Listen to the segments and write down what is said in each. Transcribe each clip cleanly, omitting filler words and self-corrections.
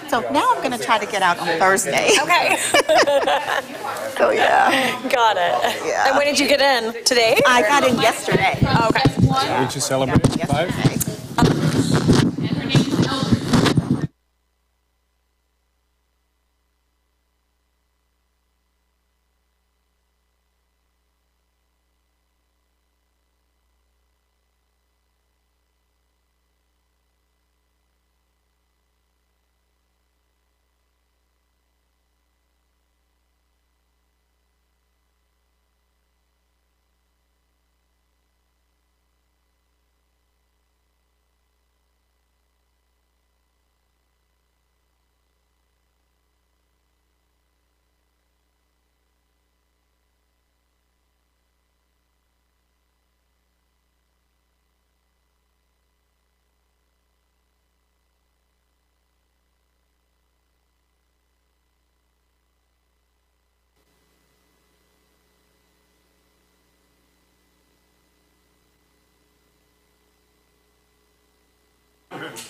So now I'm going to try to get out on Thursday. Okay. So yeah. Got it. Yeah. And when did you get in? Today? I got in yesterday. Okay. Did you celebrate Yesterday. 5?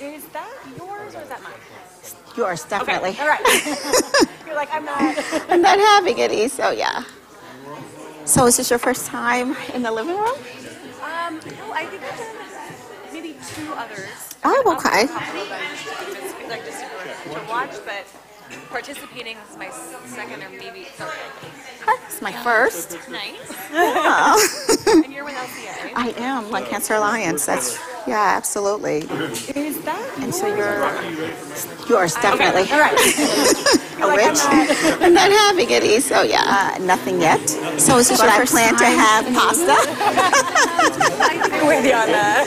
Is that yours or is that mine? Yours, definitely. Okay. All right. You're like, I'm not. I'm not having any, so yeah. So is this your first time in the living room? No, I think I've done maybe 2 others. Oh, okay. Just to watch, but participating is my second or maybe third. It's my first. Nice. Yeah. And you're with LCA. I am, Lung Cancer Alliance. That's, yeah, absolutely. Is that And so yours, definitely. Okay. All right. Which I'm not having any, so yeah. Nothing yet. So is this your first plan to have pasta? I'm with you on that.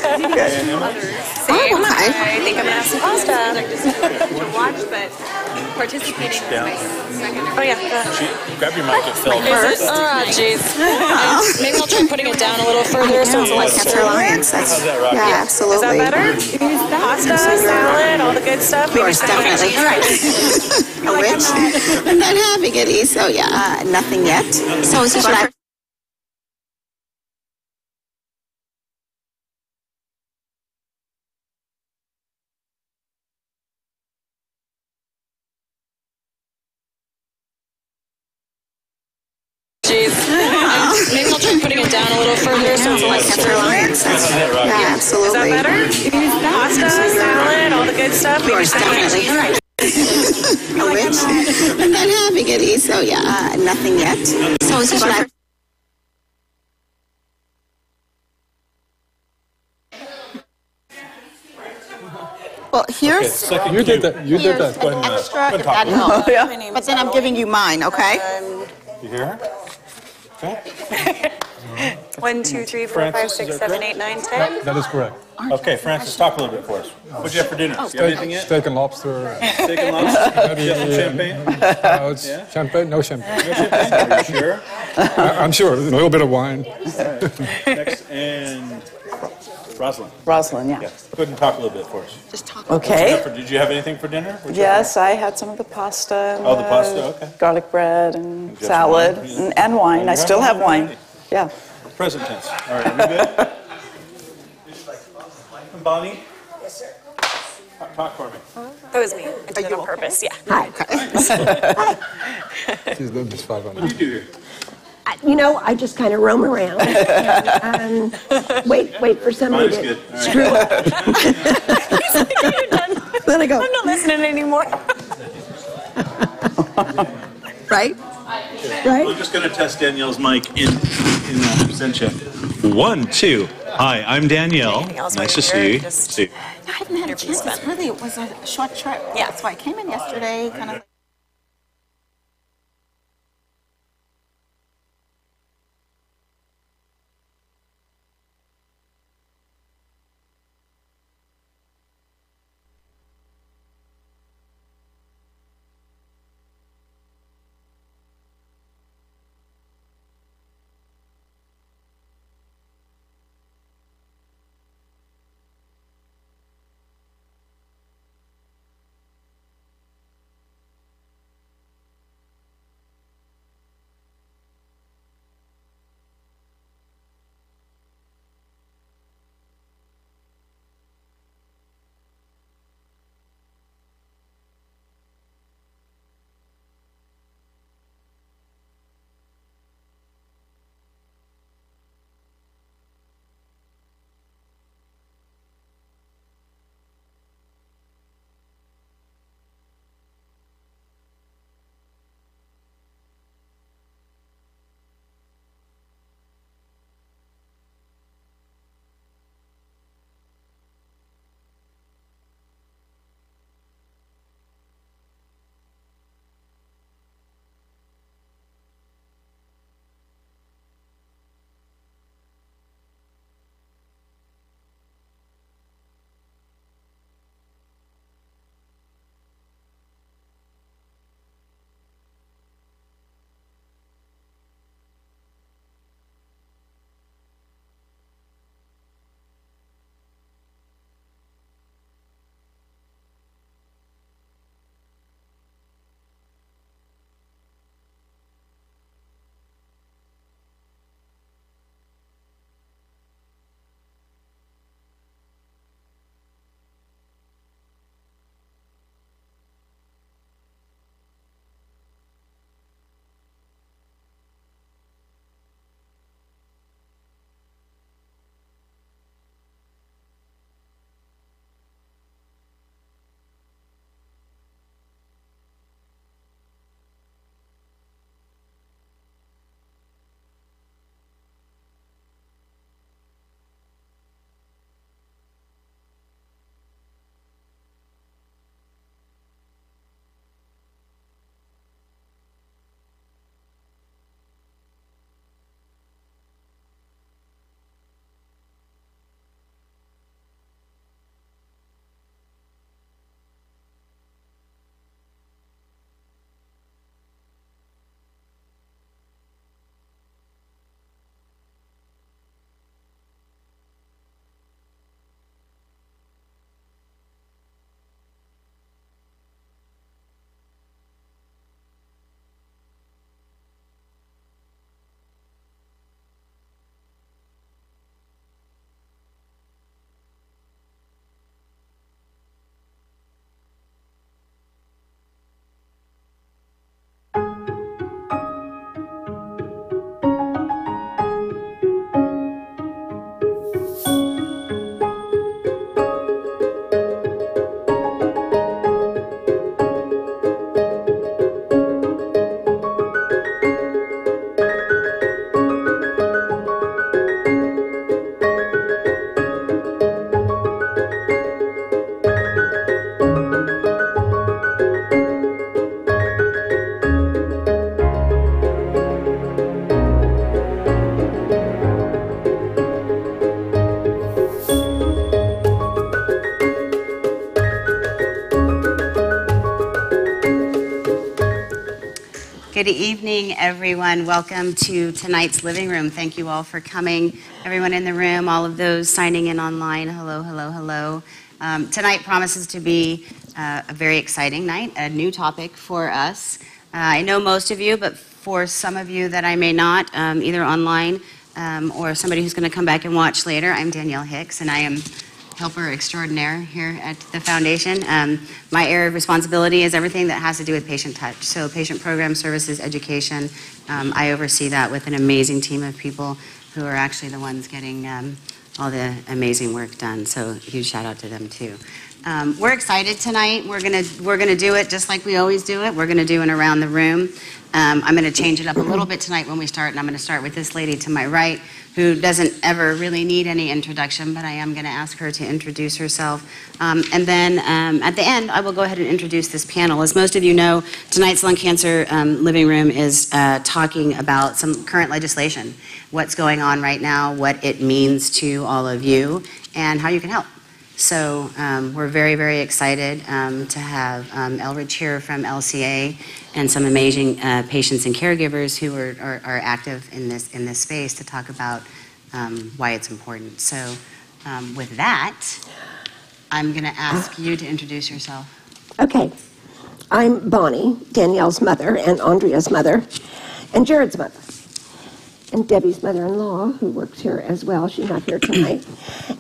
Same. Okay. I think I'm gonna have some pasta. Just to watch, but participating is my second. Oh yeah. Grab your mic and fill it. Is it? Oh jeez. Maybe I'll try putting it down a little further so it's Lung less. Cancer Alliance. That's, yeah, absolutely. Is that better? Pasta, salad, all the good stuff. Yours, definitely. Which I'm not having any, so yeah. Nothing yet. So is this your first? Jeez. Maybe I'll try putting it down a little further so it's Lung less. Cancer Alliance. That's, yeah, absolutely. Is that better? Pasta, salad, all the good stuff. Yours, definitely. Which I'm not having any, so yeah. Nothing yet. So is this your first? Well, here's You did that. You did here's that. Go an ahead. extra if that helps. Yeah. But then I'm giving you mine, okay? You hear her? Okay. 1, 2, 3, 4, 5, 6, 7, 8, 9, 10. That is correct. Okay, Francis, talk a little bit for us. What'd you have for dinner? You have anything yet? Steak and lobster. Steak and lobster? You have some champagne? No, it's champagne. No champagne. Are you sure? I'm sure. A little bit of wine. Next, and Rosalind. Rosalind, yeah. Yeah. Go ahead and talk a little bit for us. Just talk. Okay. Did you have anything for dinner? What'd you Yes, I had some of the pasta and Oh, the pasta, okay. garlic bread and you have salad some wine? and wine. You I have still have wine wine. already? Yeah. have? Present tense. All right, are we good? And Bonnie? Yes, sir. Talk for me. That was me. I did it on purpose, yeah. Hi. She's doing this 5 on What do you do here? You know, I just kind of roam around. Wait for somebody Bonnie's to good. All right. screw up. He's like, you're done. Then I go, I'm not listening anymore. right? We're Right? just going to test Danielle's mic in Zen check. 1, 2. Hi, I'm Danielle. Danielle's Nice to right see here, you. just- See. I haven't had a chance. It was a short trip. Yeah. That's why I came in yesterday, kind of. Good evening, everyone. Welcome to tonight's living room. Thank you all for coming. Everyone in the room, all of those signing in online, hello, hello, hello. Tonight promises to be a very exciting night, a new topic for us. I know most of you, but for some of you that I may not, either online or somebody who's going to come back and watch later, I'm Danielle Hicks, and I am helper extraordinaire here at the foundation. My area of responsibility is everything that has to do with patient touch. So patient program services, education. I oversee that with an amazing team of people who are actually the ones getting all the amazing work done. So huge shout out to them too. We're excited tonight. We're gonna do it just like we always do it. We're gonna do it around the room. I'm gonna change it up a little bit tonight when we start, and I'm gonna start with this lady to my right, who doesn't ever really need any introduction, but I am gonna ask her to introduce herself. And then at the end, I will go ahead and introduce this panel. As most of you know, tonight's Lung Cancer Living Room is talking about some current legislation, what's going on right now, what it means to all of you, and how you can help. So we're very, very excited to have Elridge here from LCA and some amazing patients and caregivers who are active in this space to talk about why it's important. So with that, I'm going to ask you to introduce yourself. Okay. I'm Bonnie, Danielle's mother, and Andrea's mother, and Jared's mother, and Debbie's mother-in-law, who works here as well. She's not here tonight.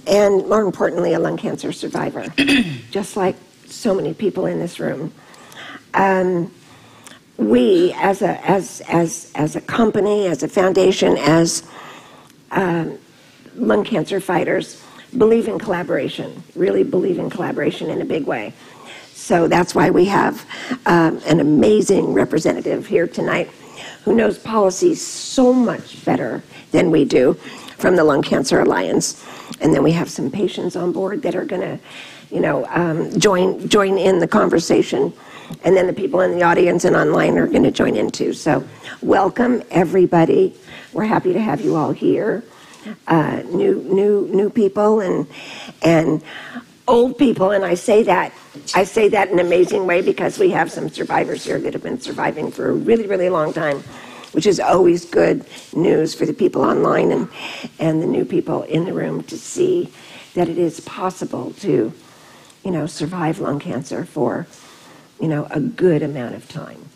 And more importantly, a lung cancer survivor, just like so many people in this room. We, as a company, as a foundation, as lung cancer fighters, believe in collaboration, really believe in collaboration in a big way. So that's why we have an amazing representative here tonight who knows policy so much better than we do from the Lung Cancer Alliance. And then we have some patients on board that are going to, join in the conversation. And then the people in the audience and online are going to join in too. So welcome, everybody. We're happy to have you all here. New people and old people, and I say that in an amazing way because we have some survivors here that have been surviving for a really, really long time, which is always good news for the people online and the new people in the room to see that it is possible to, survive lung cancer for, a good amount of time.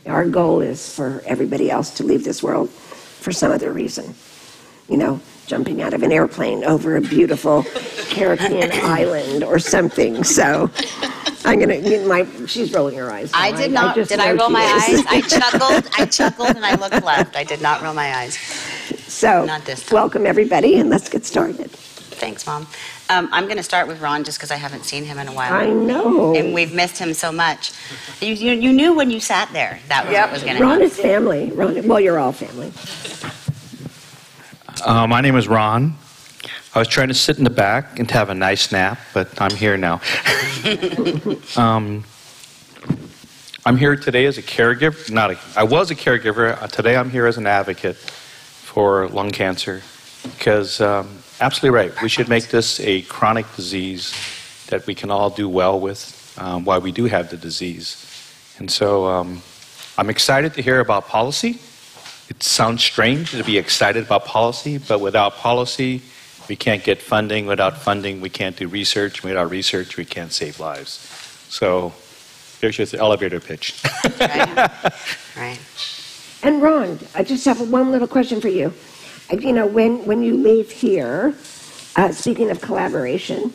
Our goal is for everybody else to leave this world for some other reason, jumping out of an airplane over a beautiful Caribbean island or something. So I'm going to, she's rolling her eyes. I did not. Did I roll my eyes? I chuckled and I looked left. I did not roll my eyes. So not this time. Welcome everybody and let's get started. Thanks, Mom. I'm going to start with Ron just because I haven't seen him in a while. I know. And we've missed him so much. You knew when you sat there that was what was going to happen. Ron is family. Well, you're all family. My name is Ron. I was trying to sit in the back and to have a nice nap, but I'm here now. I'm here today as a caregiver. I was a caregiver. Today I'm here as an advocate for lung cancer because absolutely right. We should make this a chronic disease that we can all do well with while we do have the disease. And so I'm excited to hear about policy. It sounds strange to be excited about policy, but without policy, we can't get funding. Without funding, we can't do research. Without research, we can't save lives. So there's just the elevator pitch. Right. And Ron, I just have one little question for you. When you leave here, speaking of collaboration,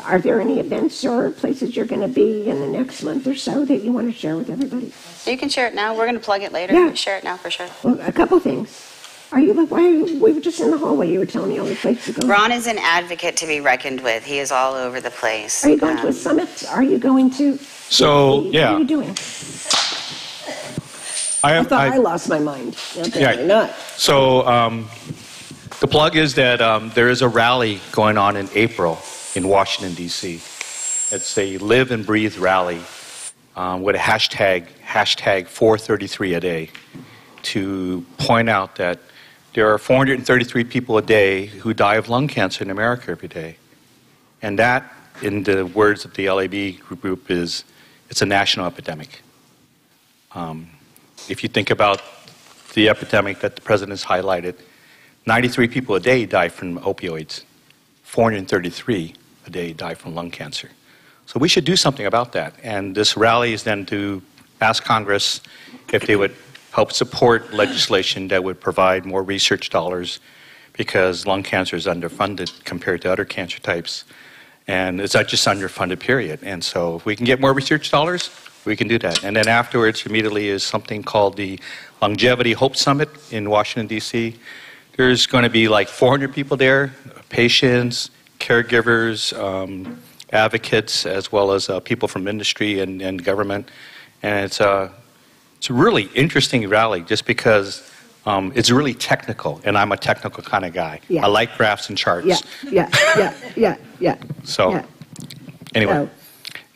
are there any events or places you're going to be in the next month or so that you want to share with everybody? You can share it now. We're going to plug it later. Yeah. Share it now for sure. Well, a couple things. We were just in the hallway. You were telling me all the places to go. Ron is an advocate to be reckoned with. He is all over the place. Are you going to a summit? Are you going to? So, yeah. What are you doing? I thought I lost my mind. Apparently not. So the plug is that there is a rally going on in April in Washington, D.C. It's a Live and Breathe rally with a hashtag 433 a day to point out that there are 433 people a day who die of lung cancer in America every day. And that, in the words of the LAB group, it's a national epidemic. if you think about the epidemic that the president's highlighted, 93 people a day die from opioids. 433 a day die from lung cancer. So we should do something about that. And this rally is then to ask Congress if they would help support legislation that would provide more research dollars, because lung cancer is underfunded compared to other cancer types. And it's not just underfunded, period. And so if we can get more research dollars, we can do that. And then afterwards, immediately, is something called the Longevity Hope Summit in Washington, D.C. There's going to be like 400 people there, patients, caregivers, advocates, as well as people from industry and government. And it's a really interesting rally just because it's really technical, and I'm a technical kind of guy. Yeah. I like graphs and charts. Yeah. So, Yeah. anyway, So-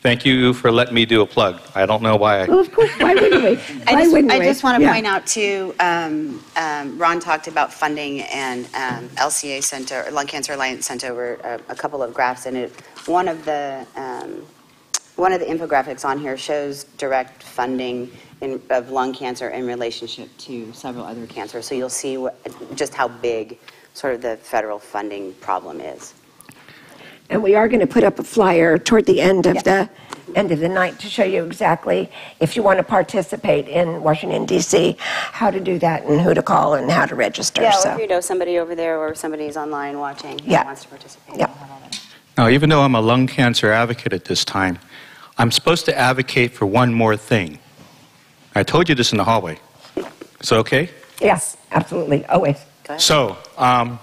thank you for letting me do a plug. I don't know why. Well, of course, why wouldn't we? I just want to Yeah. point out too, Ron talked about funding, and LCA sent over, Lung Cancer Alliance sent over a couple of graphs, and one of the infographics on here shows direct funding of lung cancer in relationship to several other cancers. So you'll see just how big sort of the federal funding problem is. And we are going to put up a flyer toward the end of the night to show you exactly, if you want to participate in Washington, D.C., how to do that and who to call and how to register. Yeah, So. or if you know somebody over there or somebody's online watching who Yeah. wants to participate. Yeah. we'll have all that. Now, even though I'm a lung cancer advocate at this time, I'm supposed to advocate for one more thing. I told you this in the hallway. Is it okay? Yes, absolutely, always. Go ahead. So, I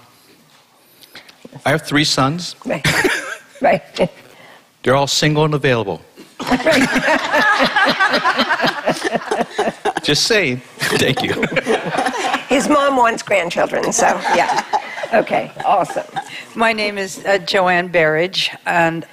have 3 sons. Right. Right. They're all single and available. Just saying. Thank you. His mom wants grandchildren, so yeah. Okay, awesome. My name is Joanne Berridge, and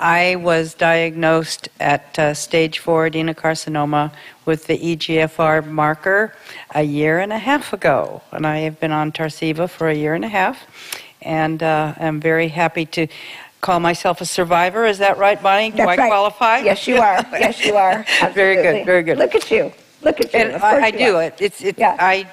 I was diagnosed at stage 4 adenocarcinoma with the EGFR marker a year and a half ago, and I have been on Tarceva for a year and a half, and I'm very happy to call myself a survivor. Is that right, Bonnie? Do I qualify? Yes, you are. Yes, you are. Very good, Absolutely. very good. Look at you. Look at you. And Of course I you do are. it. Yeah. I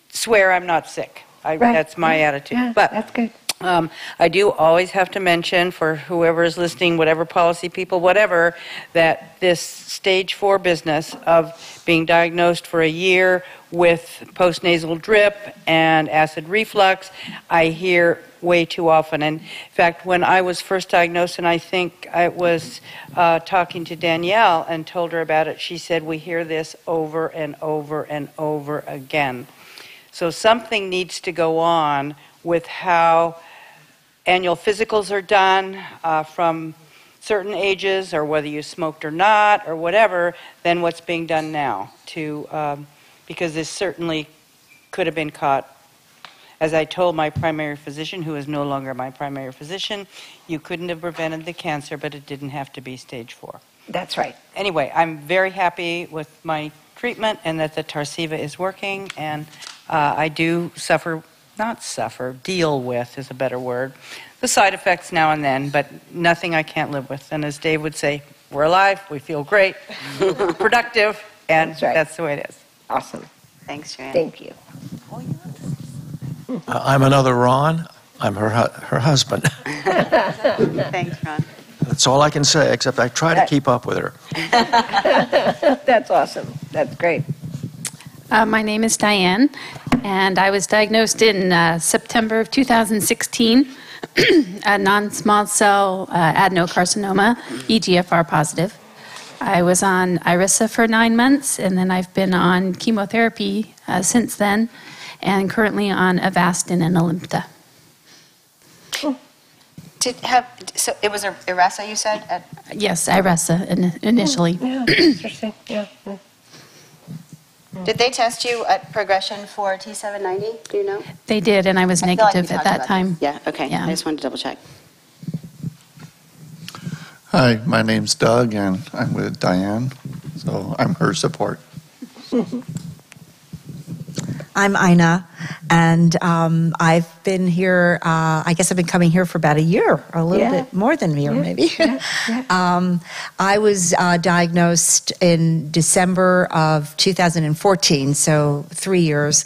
swear I'm not sick. Right. That's my attitude. Yeah, But that's good. I do always have to mention, for whoever is listening, whatever policy people, whatever, that this stage 4 business of being diagnosed for a year with postnasal drip and acid reflux, I hear way too often. And in fact, when I was first diagnosed, and I think I was talking to Danielle and told her about it, she said, we hear this over and over and over again. So something needs to go on with how annual physicals are done from certain ages, or whether you smoked or not, or whatever, than what's being done now. Because this certainly could have been caught. As I told my primary physician, who is no longer my primary physician, you couldn't have prevented the cancer, but it didn't have to be stage 4. That's right. Anyway, I'm very happy with my treatment and that the Tarceva is working, and I do deal with is a better word, the side effects now and then, but nothing I can't live with. And as Dave would say, we're alive, we feel great, we're productive, and That's right. that's the way it is. Awesome. Thanks, Joanne. Thank you. I'm another Ron. I'm her husband. Thanks, Ron. That's all I can say, except I try to keep up with her. That's awesome. That's great. My name is Diane, and I was diagnosed in September of 2016, a non-small cell adenocarcinoma, EGFR positive. I was on Iressa for 9 months, and then I've been on chemotherapy since then, and currently on Avastin and Alimta. So it was Iressa, you said? Yes, Iressa initially. Yeah, interesting. Yeah. Did they test you at progression for T790? Do you know? They did, and I was I feel like we negative at talked that about time. this. Yeah, okay. Yeah. I just wanted to double check. Hi, my name's Doug, and I'm with Diane, so I'm her support. I'm Ina, and I've been here, I guess I've been coming here for about a year, or a little bit more than a year, maybe. I was diagnosed in December of 2014, so 3 years.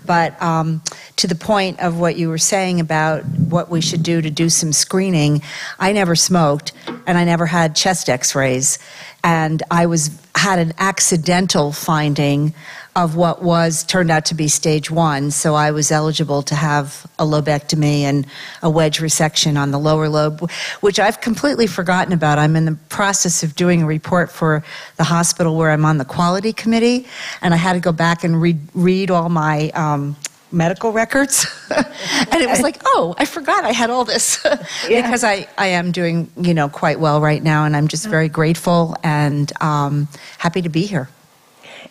But to the point of what you were saying about what we should do to do some screening, I never smoked, and I never had chest x-rays. And I had an accidental finding of what turned out to be stage 1, so I was eligible to have a lobectomy and a wedge resection on the lower lobe, which I've completely forgotten about. I'm in the process of doing a report for the hospital where I'm on the quality committee, and I had to go back and read all my medical records. And it was like, oh, I forgot I had all this. Because I am doing, quite well right now, and I'm just very grateful and happy to be here.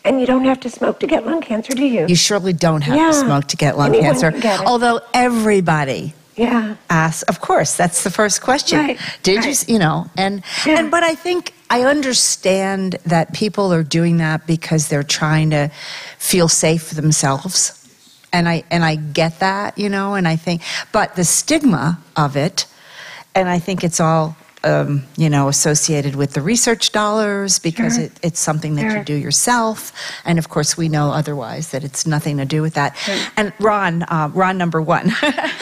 And you don't have to smoke to get lung cancer, do you? You surely don't have to smoke to get lung cancer. Although everybody asks, of course, that's the first question. Right. Did you, but I think I understand that people are doing that because they're trying to feel safe for themselves. And I get that, and I think, but the stigma of it, and I think it's all, associated with the research dollars because it's something that you do yourself. And of course, we know otherwise that it's nothing to do with that. And Ron number 1.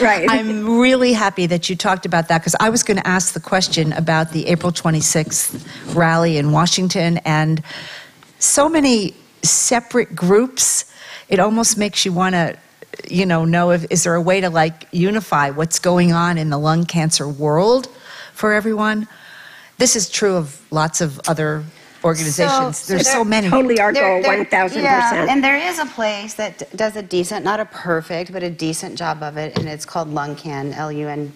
Right. I'm really happy that you talked about that because I was going to ask the question about the April 26th rally in Washington and so many separate groups. It almost makes you want to, know is there a way to unify what's going on in the lung cancer world for everyone? This is true of lots of other organizations. There's so many. Totally our goal, 1,000%. Yeah, and there is a place that does a decent, not a perfect, but a decent job of it, and it's called LUNCAN, LUNCAN.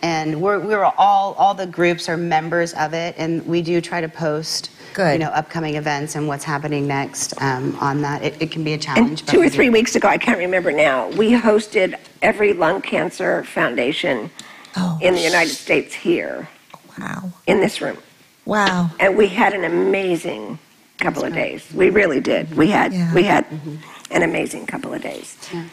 And we're all the groups are members of it, and we do try to post upcoming events and what's happening next on that. It can be a challenge. And 2 or 3 weeks ago, I can't remember now, we hosted every lung cancer foundation in the United States here. Wow. In this room. Wow. And we had an amazing couple of days. We really did. We had an amazing couple of days. Yeah.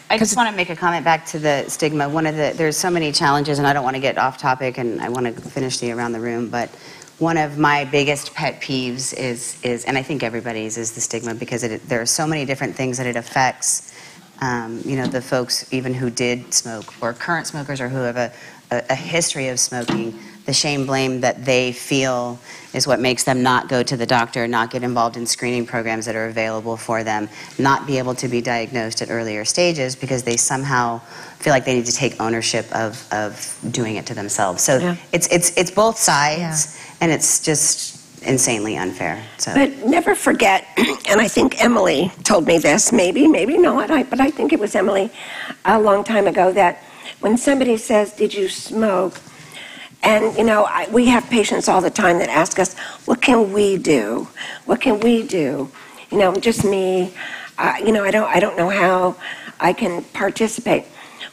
I just want to make a comment back to the stigma. There's so many challenges, and I don't want to get off topic, and I want to finish the around the room, but one of my biggest pet peeves is and I think everybody's, is the stigma, because there are so many different things that it affects, the folks even who did smoke, or current smokers, or who have a history of smoking. The shame, blame that they feel is what makes them not go to the doctor, not get involved in screening programs that are available for them, not be able to be diagnosed at earlier stages because they somehow feel like they need to take ownership of doing it to themselves. So it's both sides, and it's just insanely unfair. So. But never forget, and I think Emily told me this, maybe not, but I think it was Emily a long time ago, that when somebody says, "Did you smoke?" And, we have patients all the time that ask us, what can we do? What can we do? Just me, I don't know how I can participate.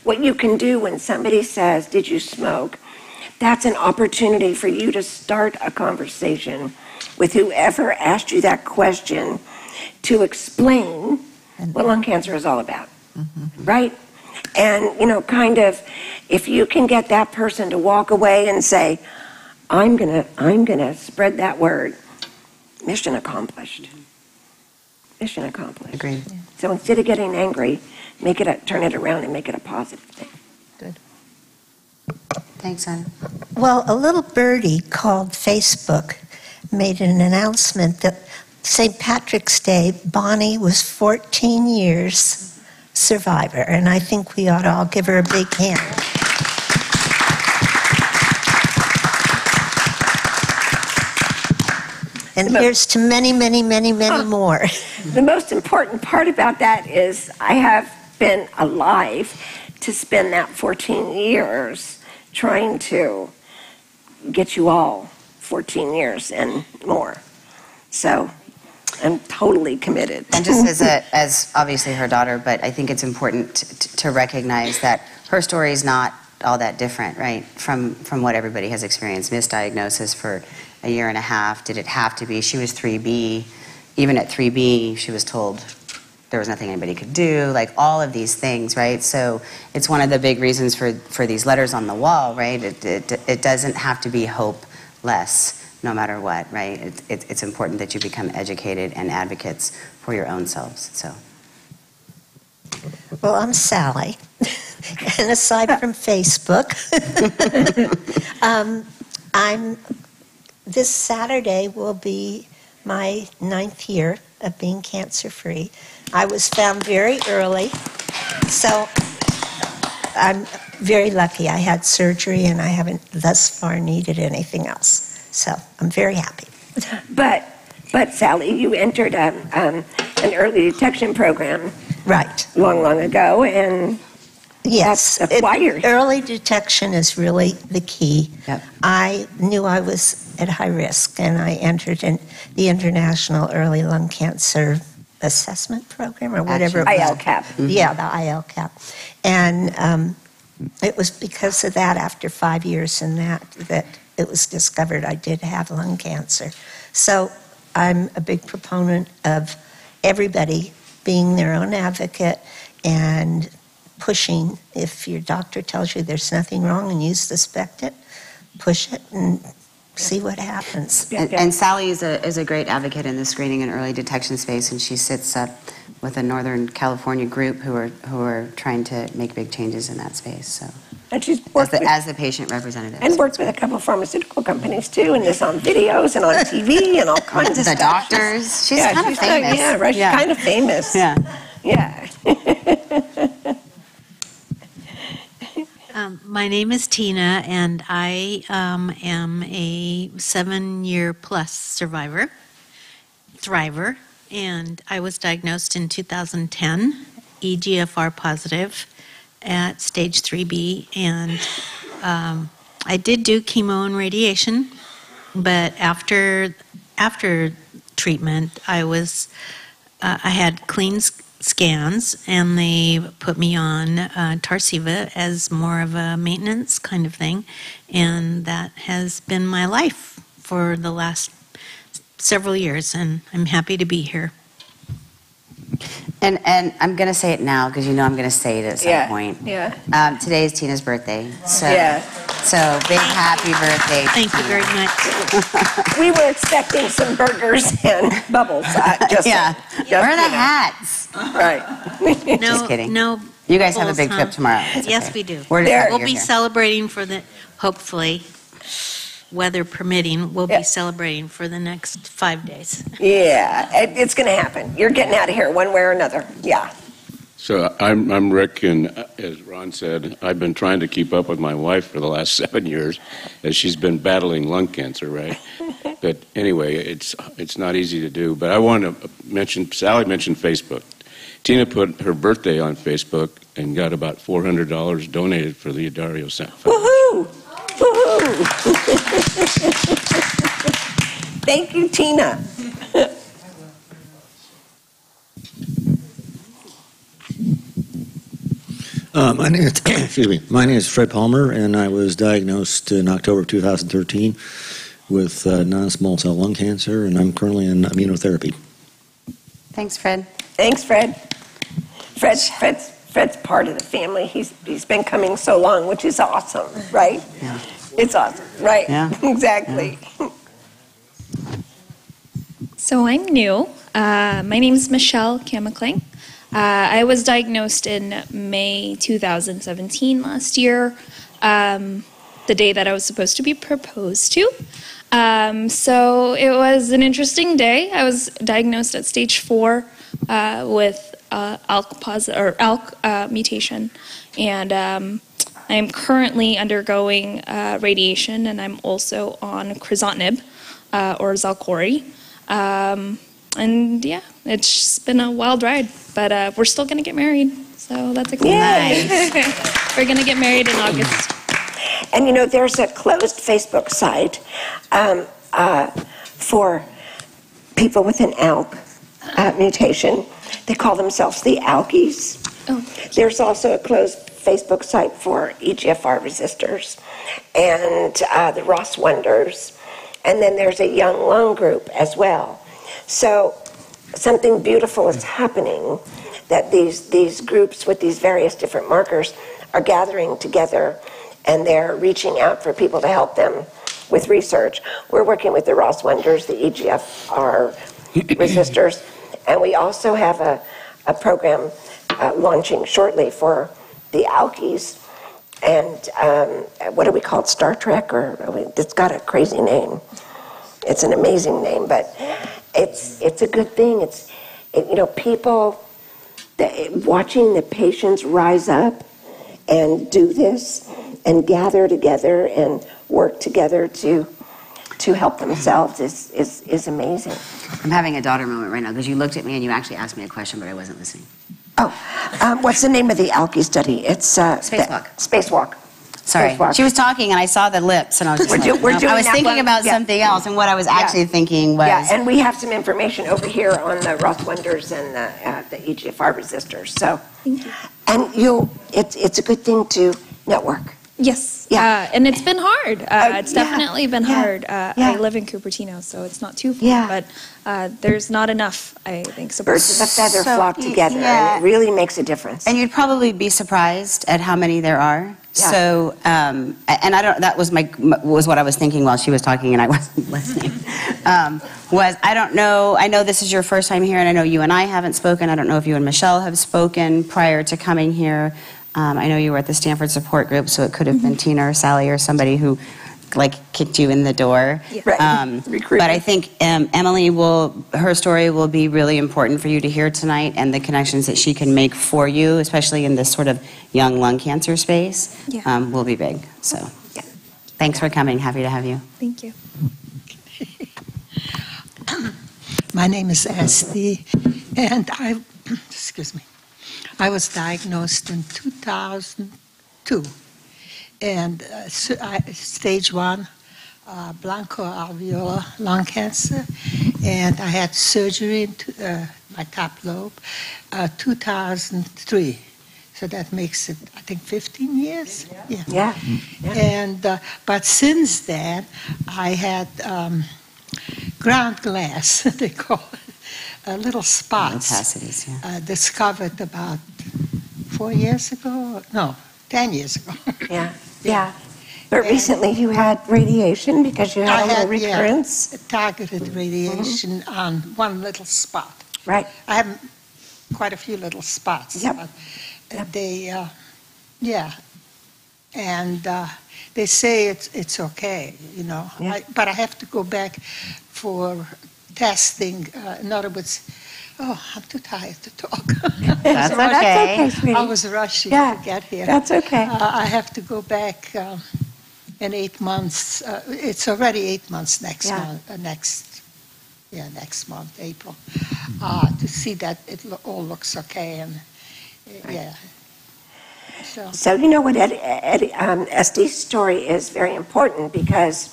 What you can do when somebody says, did you smoke? That's an opportunity for you to start a conversation with whoever asked you that question to explain what lung cancer is all about, right? And, if you can get that person to walk away and say, I'm gonna spread that word, mission accomplished. Mission accomplished. Agreed. So instead of getting angry, turn it around and make it a positive thing. Good. Thanks, Anna. Well, a little birdie called Facebook made an announcement that St. Patrick's Day, Bonnie was 14 years survivor, and I think we ought to all give her a big hand. And here's to many, many, many, many more. The most important part about that is I have been alive to spend that 14 years trying to get you all 14 years and more. So I'm totally committed. And just as obviously her daughter, but I think it's important to recognize that her story is not all that different, right, from what everybody has experienced. Misdiagnosis for a year and a half. Did it have to be? She was 3B. even at 3B, she was told there was nothing anybody could do, like all of these things, right? So it's one of the big reasons for these letters on the wall, right? It doesn't have to be hopeless, no matter what, right? It's important that you become educated and advocates for your own selves, so. Well, I'm Sally, and aside from Facebook, this Saturday will be my 9th year of being cancer-free. I was found very early, so I'm very lucky. I had surgery, and I haven't thus far needed anything else. So I'm very happy. But Sally, you entered an early detection program. Right. Long ago, and yes, acquired. Early detection is really the key. Yep. I knew I was at high risk, and I entered in the International Early Lung Cancer Assessment Program, or whatever it was. ILCAP. Mm-hmm. Yeah, the ILCAP. And it was because of that, after 5 years in that it was discovered I did have lung cancer. So I'm a big proponent of everybody being their own advocate and pushing. If your doctor tells you there's nothing wrong and you suspect it, push it and see what happens. And Sally is a great advocate in the screening and early detection space, and she sits up with a Northern California group who are trying to make big changes in that space. So, and she's worked as the patient representative, and worked with a couple of pharmaceutical companies too, and is on videos and on TV and all kinds of the stuff. doctors. She's kind of famous. Yeah, right. She's kind of famous. Yeah. Yeah. My name is Tina, and I am a 7-year-plus survivor, thriver, and I was diagnosed in 2010, EGFR positive at stage 3B, and I did do chemo and radiation, but after treatment, I had clean scans, and they put me on Tarceva as more of a maintenance kind of thing, and that has been my life for the last several years, and I'm happy to be here. And I'm going to say it now because you know I'm going to say it at some point. Yeah. Today is Tina's birthday. So, so big happy birthday. Thank you very much. We were expecting some burgers and bubbles. Where are the hats? Right. Just kidding. No. You guys have a big trip tomorrow. Yes, we do. We'll be celebrating hopefully, weather permitting, we'll be celebrating for the next 5 days. Yeah, it's going to happen. You're getting out of here one way or another. Yeah. So I'm Rick, and as Ron said, I've been trying to keep up with my wife for the last 7 years, as she's been battling lung cancer, right? But anyway, it's not easy to do. But I want to mention, Sally mentioned Facebook. Tina put her birthday on Facebook and got about $400 donated for the Dario Center. Woohoo! Woohoo! Thank you, Tina. My name is Fred Palmer, and I was diagnosed in October of 2013 with non-small cell lung cancer, and I'm currently in immunotherapy. Thanks, Fred. Thanks, Fred. Fred's part of the family. He's been coming so long, which is awesome, right? Yeah. It's awesome, right? Yeah. Exactly. Yeah. So I'm new. My name is Michelle Kamakling. I was diagnosed in May 2017 last year, the day that I was supposed to be proposed to. So it was an interesting day. I was diagnosed at stage 4 with ALK mutation, and I'm currently undergoing radiation, and I'm also on crizotinib or Xalkori. And yeah, it's just been a wild ride, but we're still gonna get married, so that's exciting. Nice. We're gonna get married in August. And you know, there's a closed Facebook site for people with an ALK mutation. They call themselves the ALKies. Oh. There's also a closed Facebook site for EGFR resistors and the Ross Wonders. And then there's a young lung group as well. So something beautiful is happening, that these groups with these various different markers are gathering together and they're reaching out for people to help them with research. We're working with the Ross Wonders, the EGFR resistors, and we also have a program launching shortly for the alkies. And what do we call it, Star Trek? Or it's got a crazy name. It's an amazing name, but it's a good thing. People watching the patients rise up and do this and gather together and work together to help themselves is amazing. I'm having a daughter moment right now because you looked at me and you actually asked me a question, but I wasn't listening. What's the name of the alky study? It's Spacewalk. Spacewalk. Sorry, Spacewalk. she was talking and I saw the lips and I was just I was thinking about something else, and what I was actually thinking was... Yeah, and we have some information over here on the Ross Wonders and the EGFR resistors. So, Thank you. And it's a good thing to network. Yes. Yeah. And it's been hard. It's definitely been hard. I live in Cupertino, so it's not too far, but there's not enough, I think, support. Birds of a feather flock together, and it really makes a difference. And you'd probably be surprised at how many there are. Yeah. So, and that was what I was thinking while she was talking and I wasn't listening. I don't know, I know this is your first time here, and I know you and I haven't spoken. I don't know if you and Michelle have spoken prior to coming here. I know you were at the Stanford support group, so it could have been Tina or Sally or somebody who kicked you in the door. Yeah. Right. But I think Emily her story will be really important for you to hear tonight, and the connections that she can make for you, especially in this sort of young lung cancer space, will be big. So thanks for coming. Happy to have you. Thank you. My name is Esti, and I was diagnosed in 2002, and stage 1 bronchoalveolar lung cancer, and I had surgery into my top lobe 2003. So that makes it, I think, 15 years. Yeah. And but since then, I had ground glass, they call it, little spots discovered about 4 years ago. No, 10 years ago. Yeah. But recently you had radiation because you had a little recurrence? Targeted radiation on one little spot. Right. I have quite a few little spots. Yep. But they, and they say it's okay, you know. But I have to go back for testing. In other words, I'm too tired to talk. That's okay. Sweetie. I was rushing to get here. That's okay. I have to go back in 8 months. It's already 8 months next month. Next month, April, to see that it all looks okay. And So you know what, Esti's story is very important because,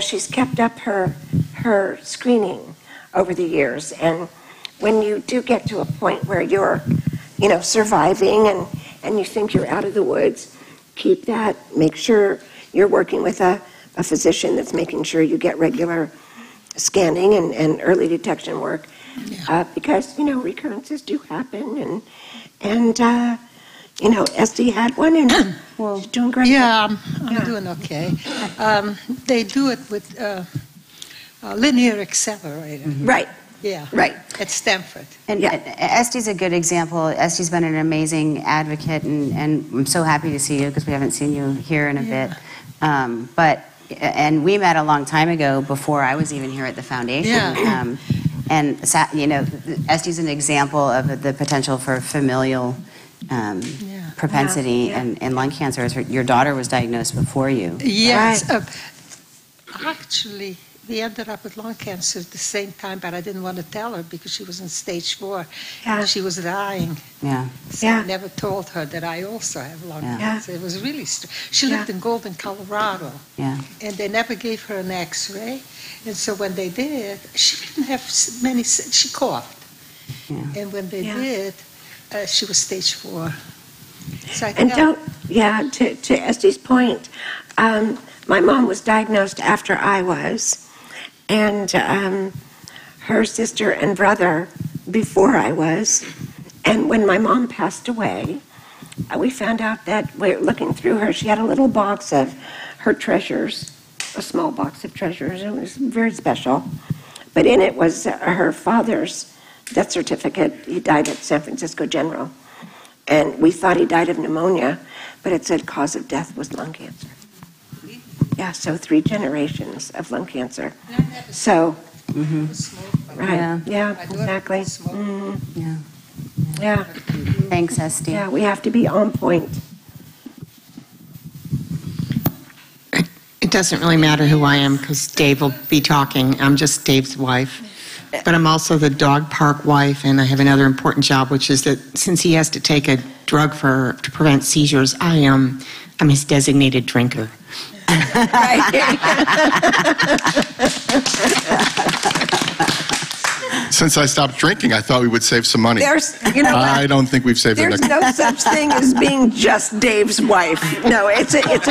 she's kept up her screening over the years, and when you do get to a point where you're, surviving and you think you're out of the woods, keep that. Make sure you're working with a physician that's making sure you get regular scanning and early detection work, because, recurrences do happen, and Esti had one, and she's doing great. Yeah, I'm doing okay. They do it with a linear accelerator. Right. Yeah. Right. At Stanford. And Esti's a good example. Esti's been an amazing advocate, and I'm so happy to see you because we haven't seen you here in a bit. And we met a long time ago before I was even here at the foundation. Yeah. Esti's an example of the potential for familial propensity and lung cancer. Your daughter was diagnosed before you. Yes. Actually, we ended up with lung cancer at the same time, but I didn't want to tell her because she was in stage 4. Yeah. She was dying. Yeah. So I never told her that I also have lung cancer. It was really she lived in Golden, Colorado. Yeah. And they never gave her an X-ray. And so when they did, she didn't have many, she coughed. Yeah. And when they did, she was stage 4. So to Esti's point, my mom was diagnosed after I was, and her sister and brother before I was. And when my mom passed away, we found out that we're looking through her. She had a little box of her treasures, a small box of treasures. It was very special. But in it was her father's death certificate. He died at San Francisco General. And we thought he died of pneumonia, but it said cause of death was lung cancer. Yeah, so 3 generations of lung cancer. So, right, yeah, exactly. Yeah. Yeah. Thanks, Esty. Yeah, we have to be on point. It doesn't really matter who I am because Dave will be talking. I'm just Dave's wife. But I'm also the dog park wife, and I have another important job, which is that since he has to take a drug to prevent seizures, I'm his designated drinker. Since I stopped drinking, I thought we would save some money. You know what? I don't think we've saved There's enough. no such thing as being just Dave's wife. No, it's a 24.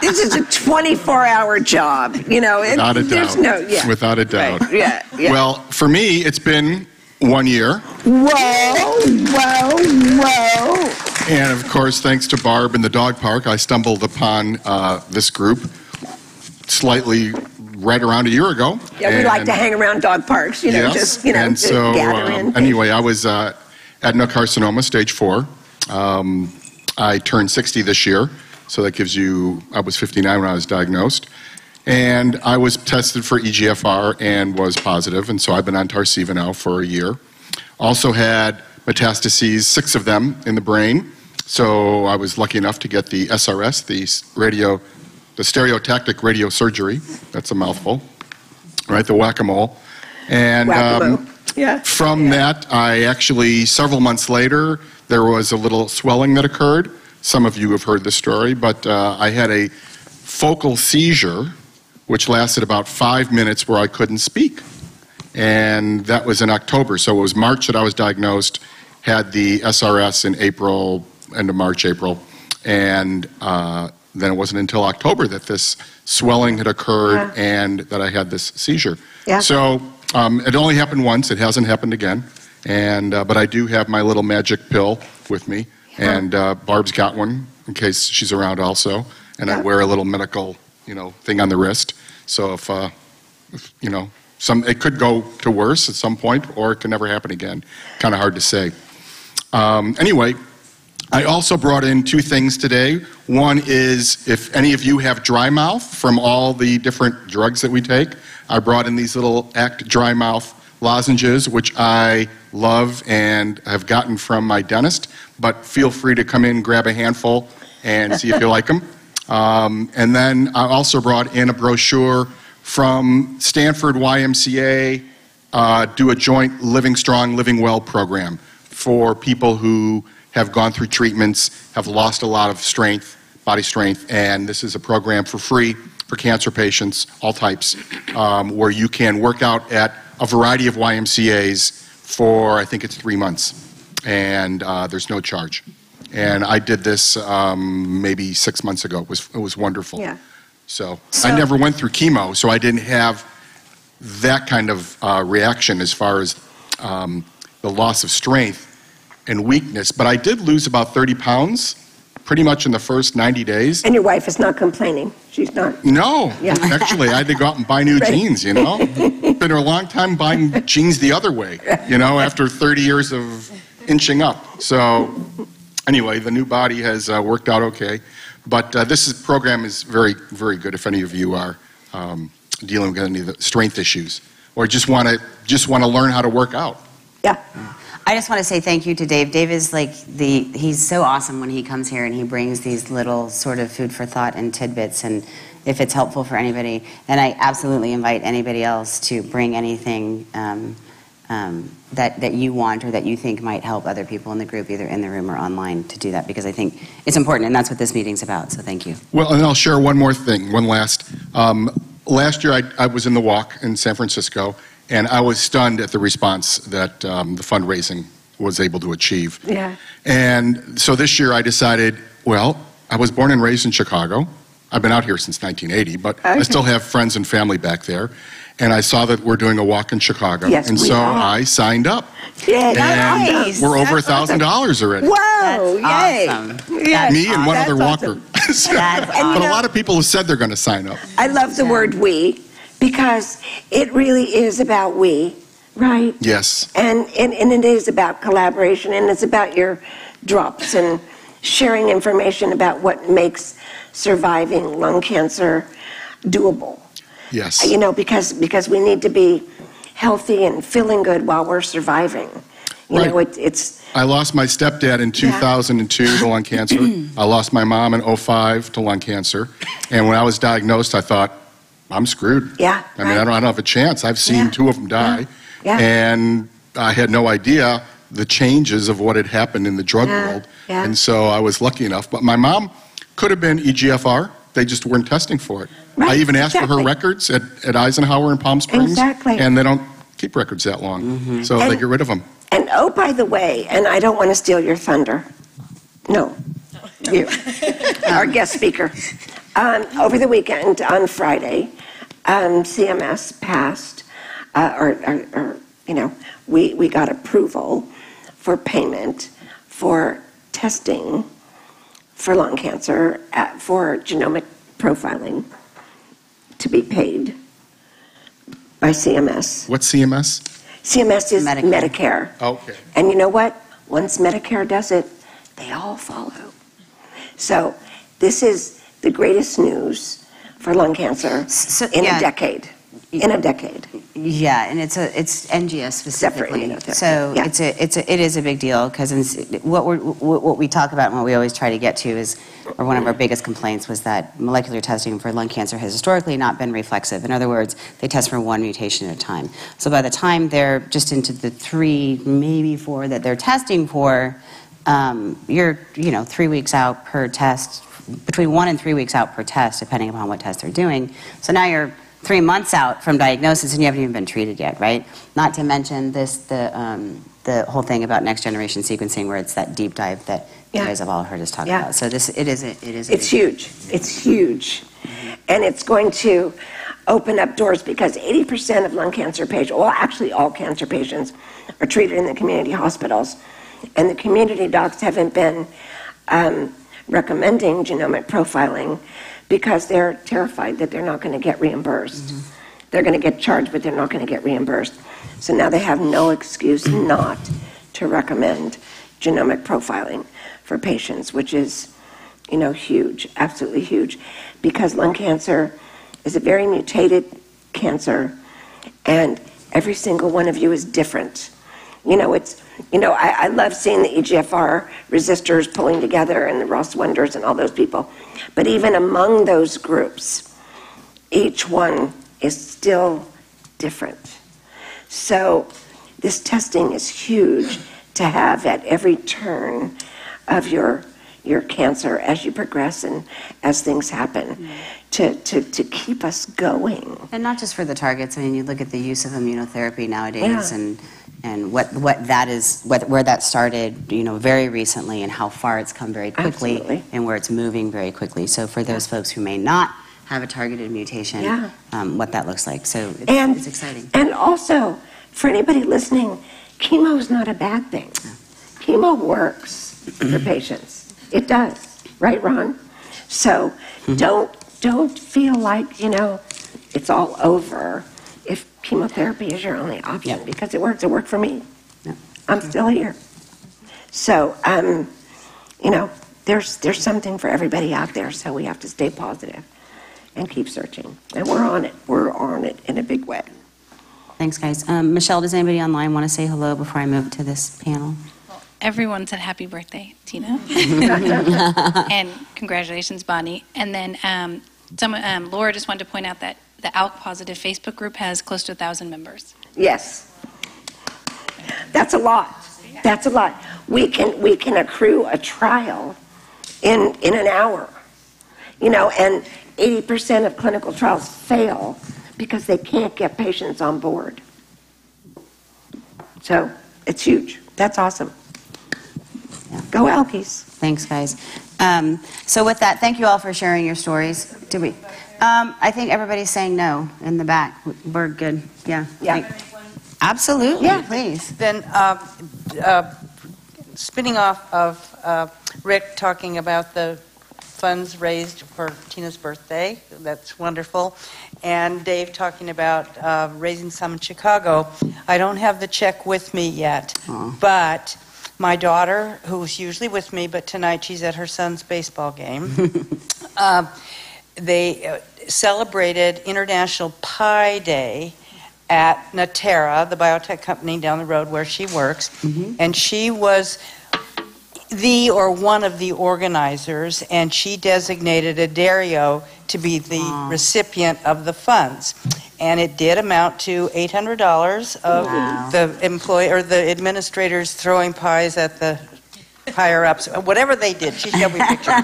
This is a 24-hour job. You know, Without a there's doubt. no, yeah. Without a doubt. Right, yeah. Well, for me, it's been 1 year. Whoa. And of course, thanks to Barb and the dog park, I stumbled upon this group slightly right around a year ago. Yeah, we like to hang around dog parks, Yes, just, and to so gather in. anyway, I was adenocarcinoma, stage 4. I turned 60 this year, so that gives you, I was 59 when I was diagnosed. And I was tested for EGFR and was positive, and so I've been on Tarceva now for a year. Also had metastases, 6 of them in the brain, so I was lucky enough to get the SRS, the stereotactic radiosurgery. That's a mouthful, right? The whack-a-mole. And from that, I actually, several months later, there was a little swelling that occurred. Some of you have heard this story, but I had a focal seizure, which lasted about 5 minutes where I couldn't speak. And that was in October. So it was March that I was diagnosed, had the SRS in April, end of March, April. And then it wasn't until October that this swelling had occurred and that I had this seizure. Yeah. So it only happened once. It hasn't happened again. And but I do have my little magic pill with me. And Barb's got one in case she's around also. And I wear a little medical, thing on the wrist. So if it could go to worse at some point, or it could never happen again. Kind of hard to say. Anyway, I also brought in 2 things today. One is if any of you have dry mouth from all the different drugs that we take, I brought in these little Act Dry Mouth lozenges, which I love and have gotten from my dentist, but feel free to come in, grab a handful, and see if you like them. And then I also brought in a brochure from Stanford YMCA, do a joint Living Strong, Living Well program for people who have gone through treatments, have lost a lot of strength, body strength, and this is a program for free for cancer patients, all types, where you can work out at a variety of YMCAs for, I think it's 3 months, and there's no charge. And I did this maybe 6 months ago. It was wonderful. Yeah. So I never went through chemo, so I didn't have that kind of reaction as far as the loss of strength and weakness. But I did lose about 30 pounds pretty much in the first 90 days. And your wife is not complaining. She's not. No. Yeah. Actually, I had to go out and buy new jeans, Been a long time buying jeans the other way, after 30 years of inching up. So anyway, the new body has worked out okay. But this program is very, very good if any of you are dealing with any of the strength issues or just want to learn how to work out. Yeah. I just want to say thank you to Dave. Dave is he's so awesome when he comes here and he brings these little sort of food for thought and tidbits, and if it's helpful for anybody, then I absolutely invite anybody else to bring anything that you want or that you think might help other people in the group, either in the room or online, to do that, because I think it's important, and that's what this meeting's about, so thank you. Well, and I'll share one more thing, one last. Last year I was in the walk in San Francisco, and I was stunned at the response that the fundraising was able to achieve. Yeah. And so this year I decided, well, I was born and raised in Chicago. I've been out here since 1980, but I still have friends and family back there. and I saw that we're doing a walk in Chicago. Yes, and we so are. I signed up. Yeah, And we're over $1,000 already. Whoa, yay. Awesome. Yes. Me and one That's other awesome. walker. That's But a lot of people have said they're going to sign up. I love the word we because it really is about we, right? Yes. And it is about collaboration, and it's about your drops and sharing information about what makes surviving lung cancer doable. Yes. You know, because we need to be healthy and feeling good while we're surviving. You know, it's I lost my stepdad in 2002 to lung cancer. I lost my mom in 2005 to lung cancer. And when I was diagnosed, I thought, I'm screwed. Yeah. I mean, I don't have a chance. I've seen two of them die. Yeah. And I had no idea the changes of what had happened in the drug world. Yeah. And so I was lucky enough. But my mom could have been EGFR. They just weren't testing for it. Right, I even asked for her records at Eisenhower in Palm Springs. Exactly. And they don't keep records that long. So they get rid of them. And oh, by the way, and I don't want to steal your thunder. No, you, our guest speaker. Over the weekend, on Friday, CMS passed, we got approval for payment for testing for lung cancer for genomic profiling to be paid by CMS. What's CMS? CMS is Medicare. Okay. And you know what? Once Medicare does it, they all follow. So this is the greatest news for lung cancer in a decade. In a decade. Yeah, and it's NGS specifically. So Yeah. it is a big deal because what we talk about and what we always try to get to is, or one of our biggest complaints was that molecular testing for lung cancer has historically not been reflexive. In other words, they test for one mutation at a time. So by the time they're just into the 3, maybe 4 that they're testing for, you're 3 weeks out per test, between 1 and 3 weeks out per test, depending upon what test they're doing. So now you're 3 months out from diagnosis and you haven't even been treated yet, right? Not to mention the whole thing about next generation sequencing, where it's that deep dive that you guys have all heard us talk about. So it is. It's huge. It's huge, and it's going to open up doors because 80% of lung cancer patients, well, actually all cancer patients, are treated in the community hospitals, and the community docs haven't been recommending genomic profiling because they're terrified that they're not going to get reimbursed. They're going to get charged, but they're not going to get reimbursed. So now they have no excuse not to recommend genomic profiling for patients, which is, huge, absolutely huge, because lung cancer is a very mutated cancer, and every single one of you is different. I love seeing the EGFR resistors pulling together and the Ross Wonders and all those people. But even among those groups, each one is still different. So this testing is huge to have at every turn of your cancer as you progress and as things happen to keep us going. And not just for the targets. I mean, you look at the use of immunotherapy nowadays and what that is, where that started, very recently, and how far it's come very quickly, and where it's moving very quickly. So for those folks who may not have a targeted mutation, what that looks like. So it's exciting. And also, for anybody listening, chemo is not a bad thing. Chemo works for patients. It does, right, Ron? So don't feel like it's all over if chemotherapy is your only option, because it works. It worked for me. I'm still here. So, there's something for everybody out there, so we have to stay positive and keep searching. And we're on it. We're on it in a big way. Thanks, guys. Michelle, does anybody online want to say hello before I move to this panel? Everyone said happy birthday, Tina. And congratulations, Bonnie. And then Laura just wanted to point out that the ALK Positive Facebook group has close to 1,000 members. Yes. That's a lot. That's a lot. We can accrue a trial in an hour. And 80% of clinical trials fail because they can't get patients on board. So it's huge. That's awesome. Go Alkies. Thanks, guys. So with that, thank you all for sharing your stories. Did we? I think everybody's saying no in the back. We're good. Yeah. Absolutely. Yeah. Please. Then, spinning off of Rick talking about the funds raised for Tina's birthday, that's wonderful, and Dave talking about raising some in Chicago. I don't have the check with me yet, but my daughter, who's usually with me, but tonight she's at her son's baseball game, they celebrated International Pie Day at Natera, the biotech company down the road where she works, and she was one of the organizers, and she designated Dario to be the recipient of the funds. And it did amount to $800 of the employee or the administrators throwing pies at the higher ups, whatever they did. She showed me pictures.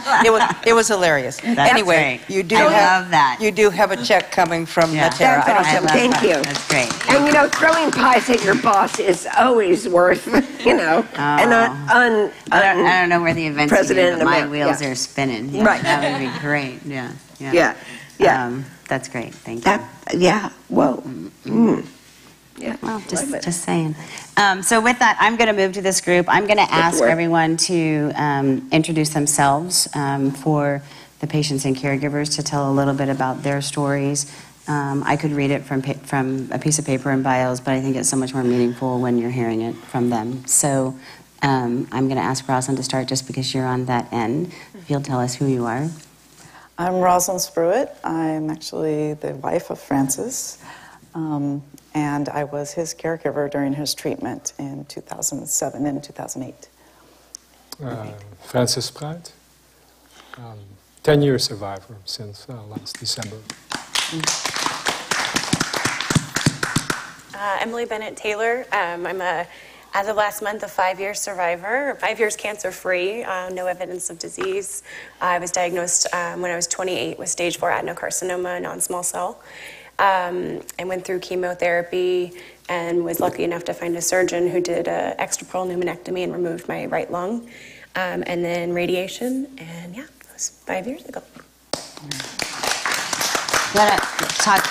It was hilarious. That's anyway, great. Love that. You do have a check coming from Natera. That's awesome. Thank you. That's great. And throwing pies at your boss is always worth, an I don't know where the event's president but my of wheels are spinning. Yeah, Right. That would be great. Yeah. Yeah. That's great. Thank you. Yeah. Whoa. Yeah. Well, just saying. So with that, I'm going to move to this group. I'm going to ask everyone to introduce themselves for the patients and caregivers to tell a little bit about their stories. I could read it from a piece of paper in bios, but I think it's so much more meaningful when you're hearing it from them. So I'm going to ask Rosalind to start just because you're on that end. If you'll tell us who you are. I'm Rosalind Spruitt. I'm actually the wife of Francis, and I was his caregiver during his treatment in 2007 and 2008. Francis Spruitt, 10-year survivor since last December. Emily Bennett Taylor. I'm as of last month, a 5-year survivor, 5 years cancer-free, no evidence of disease. I was diagnosed when I was 28 with stage 4 adenocarcinoma, non-small cell. I went through chemotherapy and was lucky enough to find a surgeon who did an extrapleural pneumonectomy and removed my right lung, and then radiation, and that was 5 years ago. You want to talk,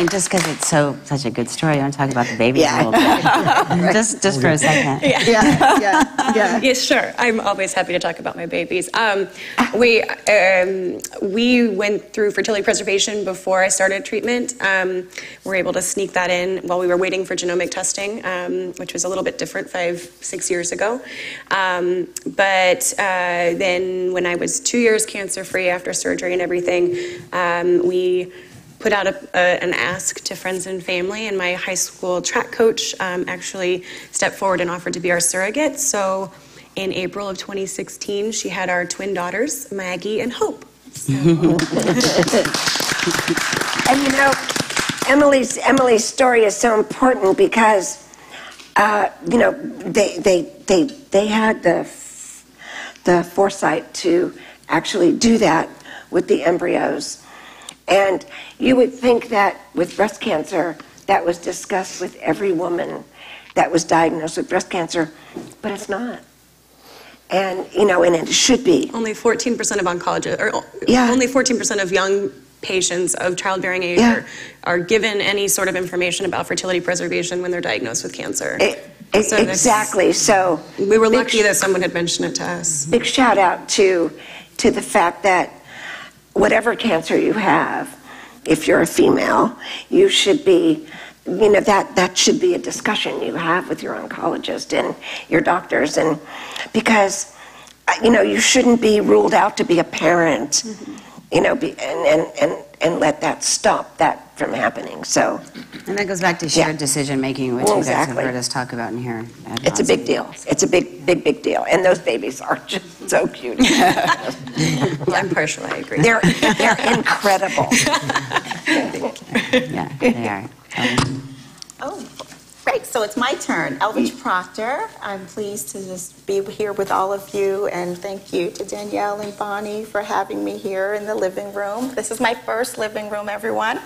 just because it's such a good story, I want to talk about the baby a little bit. just for a second. Yeah, sure. I'm always happy to talk about my babies. We went through fertility preservation before I started treatment. We were able to sneak that in while we were waiting for genomic testing, which was a little bit different 5-6 years ago. But then when I was 2 years cancer-free after surgery and everything, we put out an ask to friends and family, and my high school track coach actually stepped forward and offered to be our surrogate. So in April of 2016, she had our twin daughters, Maggie and Hope. So. And Emily's story is so important because they had the foresight to actually do that with the embryos. And you would think that with breast cancer, that was discussed with every woman that was diagnosed with breast cancer, but it's not. And, and it should be. Only 14% of oncologists, or only 14% of young patients of childbearing age are given any sort of information about fertility preservation when they're diagnosed with cancer. Exactly. So we were lucky that someone had mentioned it to us. Big shout out to the fact that whatever cancer you have, if you're a female, you should be, that should be a discussion you have with your oncologist and your doctors, and because, you shouldn't be ruled out to be a parent, and let that stop that from happening. So, and that goes back to shared decision making, which you guys have heard us talk about in here. It's a big deal. It's a big deal, and those babies are just so cute. I'm partial. I agree. They're incredible. Yeah, they are. Oh, great. So it's my turn. Elvidge Proctor. I'm pleased to just be here with all of you, and thank you to Danielle and Bonnie for having me here in the living room. This is my first living room, everyone.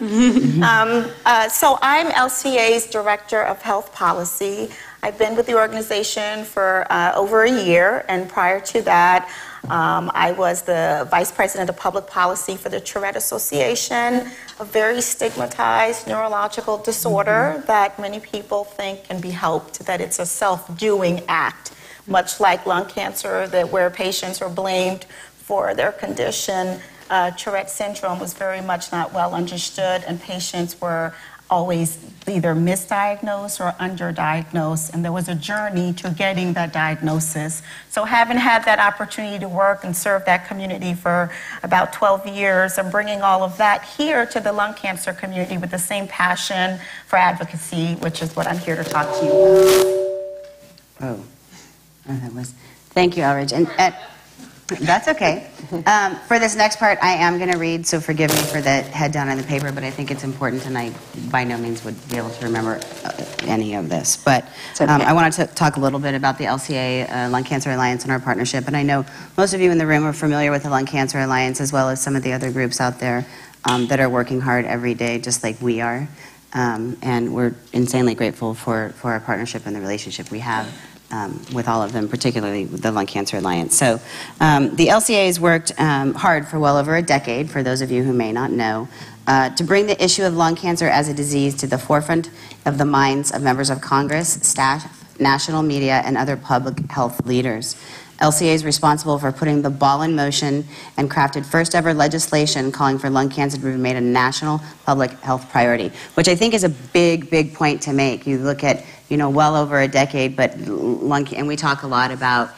So I'm LCA's Director of Health Policy. I've been with the organization for over a year, and prior to that, I was the Vice President of Public Policy for the Tourette Association, a very stigmatized neurological disorder that many people think can be helped, that it's a self-doing act, much like lung cancer, that where patients are blamed for their condition. Tourette syndrome was very much not well understood, and patients were always either misdiagnosed or underdiagnosed, and there was a journey to getting that diagnosis. So having had that opportunity to work and serve that community for about 12 years, and bringing all of that here to the lung cancer community with the same passion for advocacy, which is what I'm here to talk to you about. That was. Thank you, Elridge. And that's okay. For this next part, I am going to read, so forgive me for the head down on the paper, but I think it's important, and I by no means would be able to remember any of this. But I wanted to talk a little bit about the LCA Lung Cancer Alliance and our partnership. And I know most of you in the room are familiar with the Lung Cancer Alliance, as well as some of the other groups out there that are working hard every day, just like we are. And we're insanely grateful for our partnership and the relationship we have with all of them, particularly with the Lung Cancer Alliance. So the LCA has worked hard for well over a decade, for those of you who may not know, to bring the issue of lung cancer as a disease to the forefront of the minds of members of Congress, staff, national media, and other public health leaders. LCA is responsible for putting the ball in motion and crafted first ever legislation calling for lung cancer to be made a national public health priority, which I think is a big, big point to make. You look at, well over a decade, but and we talk a lot about,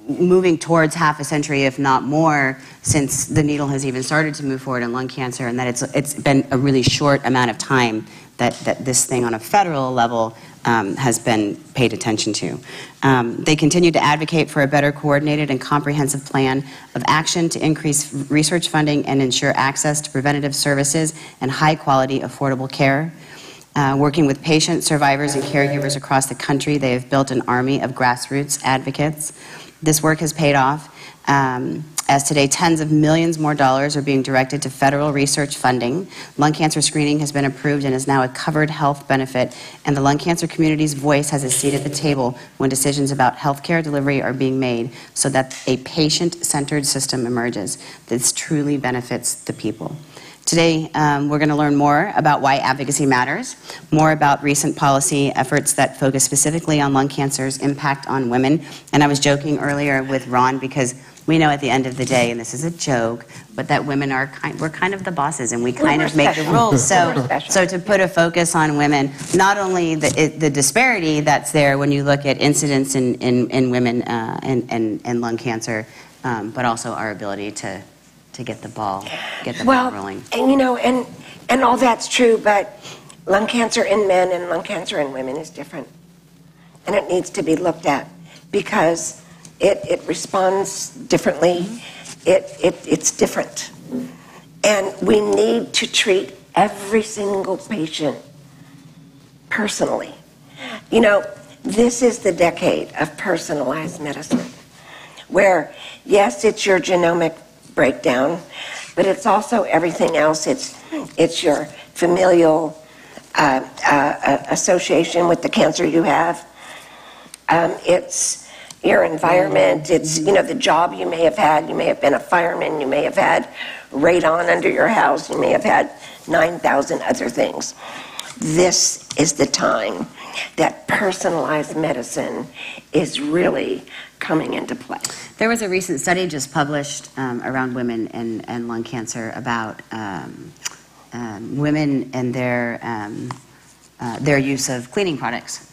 moving towards half a century, if not more, since the needle has even started to move forward in lung cancer, and that it's been a really short amount of time that this thing on a federal level has been paid attention to. They continue to advocate for a better coordinated and comprehensive plan of action to increase research funding and ensure access to preventative services and high-quality, affordable care. Working with patients, survivors, and caregivers across the country, they have built an army of grassroots advocates. This work has paid off, as today tens of millions more dollars are being directed to federal research funding. Lung cancer screening has been approved and is now a covered health benefit, and the lung cancer community's voice has a seat at the table when decisions about healthcare delivery are being made, so that a patient-centered system emerges that truly benefits the people. Today, we're going to learn more about why advocacy matters, more about recent policy efforts that focus specifically on lung cancer's impact on women. And I was joking earlier with Ron, because we know at the end of the day, and this is a joke, but that women are we're kind of the bosses, and we kind of make the rules. So to put a focus on women, not only the disparity that's there when you look at incidence in women and lung cancer, but also our ability to get the ball rolling. And and all that's true, but lung cancer in men and lung cancer in women is different, and it needs to be looked at because it responds differently. It's different, and we need to treat every single patient personally. This is the decade of personalized medicine, where yes, it's your genomic breakdown, but it's also everything else. It's your familial association with the cancer you have. It's your environment. It's the job you may have had. You may have been a fireman. You may have had radon under your house. You may have had 9,000 other things. This is the time that personalized medicine is really coming into play. There was a recent study just published around women and lung cancer about women and their use of cleaning products.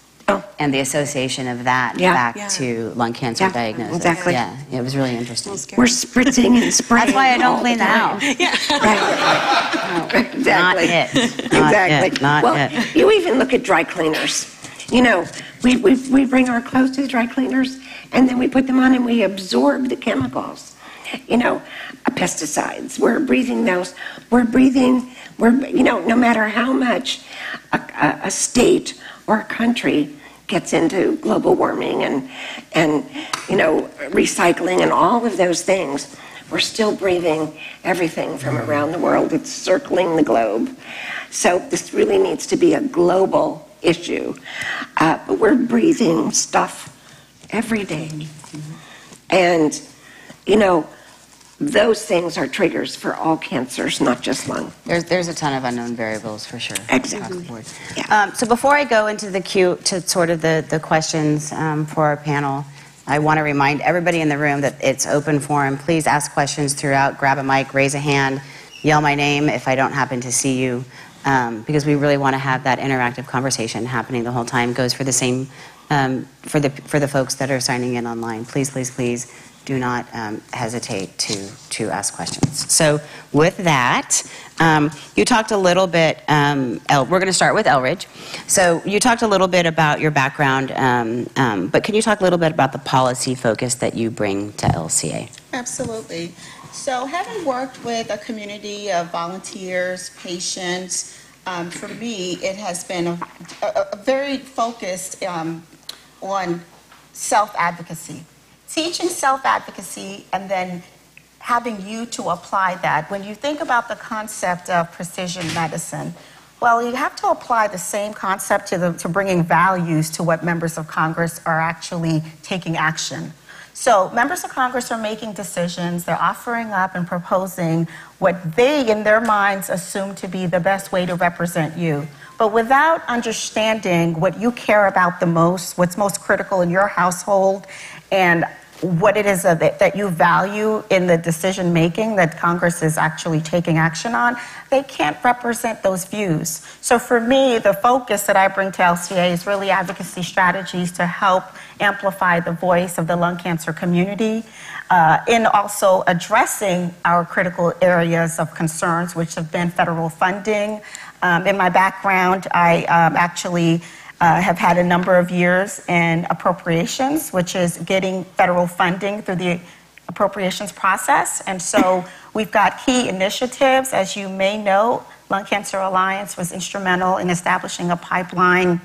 And the association of that back to lung cancer diagnosis. Exactly. Yeah, it was really interesting. We're spritzing and spraying. That's why I don't clean the house. Right. Exactly. Exactly. Well, you even look at dry cleaners. We bring our clothes to the dry cleaners, and then we put them on and we absorb the chemicals. Pesticides. We're breathing those. We're no matter how much a state or a country gets into global warming and recycling and all of those things, we're still breathing everything from around the world. It's circling the globe. So this really needs to be a global issue. But we're breathing stuff every day. And, you know, those things are triggers for all cancers, not just lung. There's a ton of unknown variables for sure. Exactly. Across the board. So before I go into the queue to sort of the questions for our panel, I want to remind everybody in the room that it's open forum. Please ask questions throughout. Grab a mic, raise a hand, yell my name if I don't happen to see you, because we really want to have that interactive conversation happening the whole time. Goes for the same for the folks that are signing in online. Please, please, please do not hesitate to ask questions. So with that, you talked a little bit, we're going to start with Elridge. So you talked a little bit about your background, but can you talk a little bit about the policy focus that you bring to LCA? Absolutely. So having worked with a community of volunteers, patients, for me, it has been a very focused on self-advocacy. Teaching self-advocacy and then having you to apply that. When you think about the concept of precision medicine, well, you have to apply the same concept to bringing values to what members of Congress are actually taking action. So members of Congress are making decisions, they're offering up and proposing what they, in their minds, assume to be the best way to represent you. But without understanding what you care about the most, what's most critical in your household, and what it is that you value in the decision making that Congress is actually taking action on, they can't represent those views. So for me, the focus that I bring to LCA is really advocacy strategies to help amplify the voice of the lung cancer community, in also addressing our critical areas of concerns, which have been federal funding. In my background, I actually have had a number of years in appropriations, which is getting federal funding through the appropriations process. And so we've got key initiatives. As you may know, Lung Cancer Alliance was instrumental in establishing a pipeline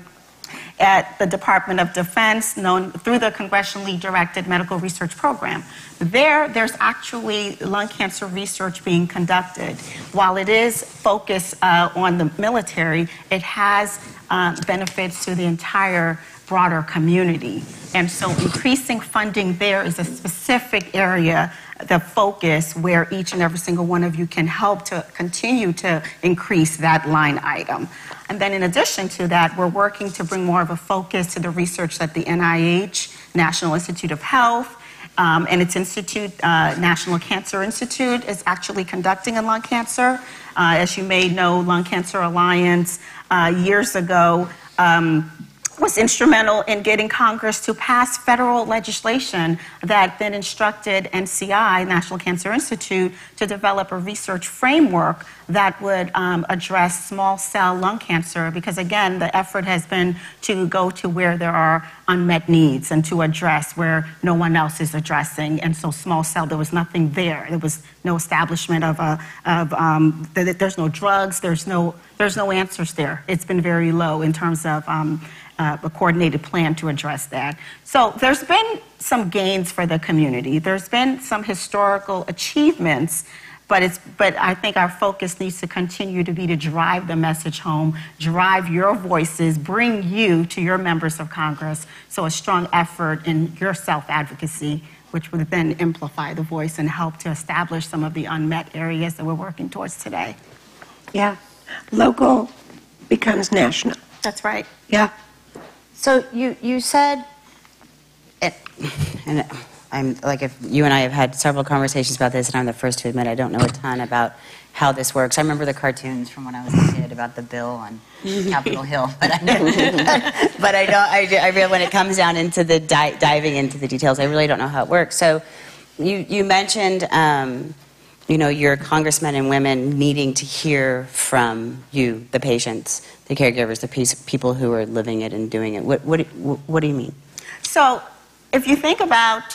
at the Department of Defense known through the congressionally directed medical research program. There's actually lung cancer research being conducted. While it is focused on the military, it has benefits to the entire broader community. And so increasing funding there is a specific area, the focus, where each and every single one of you can help to continue to increase that line item. And then in addition to that, we're working to bring more of a focus to the research that the NIH, National Institute of Health, and its institute, National Cancer Institute, is actually conducting in lung cancer. As you may know, Lung Cancer Alliance years ago was instrumental in getting Congress to pass federal legislation that then instructed NCI, National Cancer Institute, to develop a research framework that would address small cell lung cancer, because again, the effort has been to go to where there are unmet needs and to address where no one else is addressing. And so small cell, there was nothing there. There was no establishment there's no drugs, there's no answers there. It's been very low in terms of a coordinated plan to address that. So there's been some gains for the community. There's been some historical achievements, but I think our focus needs to continue to be to drive the message home, drive your voices, bring you to your members of Congress. So a strong effort in your self-advocacy, which would then amplify the voice and help to establish some of the unmet areas that we're working towards today. Yeah. Local becomes national. That's right. Yeah. So you said, and I'm like, if you and I have had several conversations about this, and I'm the first to admit I don't know a ton about how this works. I remember the cartoons from when I was a kid about the bill on Capitol Hill, but I really, when it comes down into the diving into the details, I really don't know how it works. So you mentioned, your congressmen and women needing to hear from you, the patients, the caregivers, the people who are living it and doing it. What do you mean? So if you think about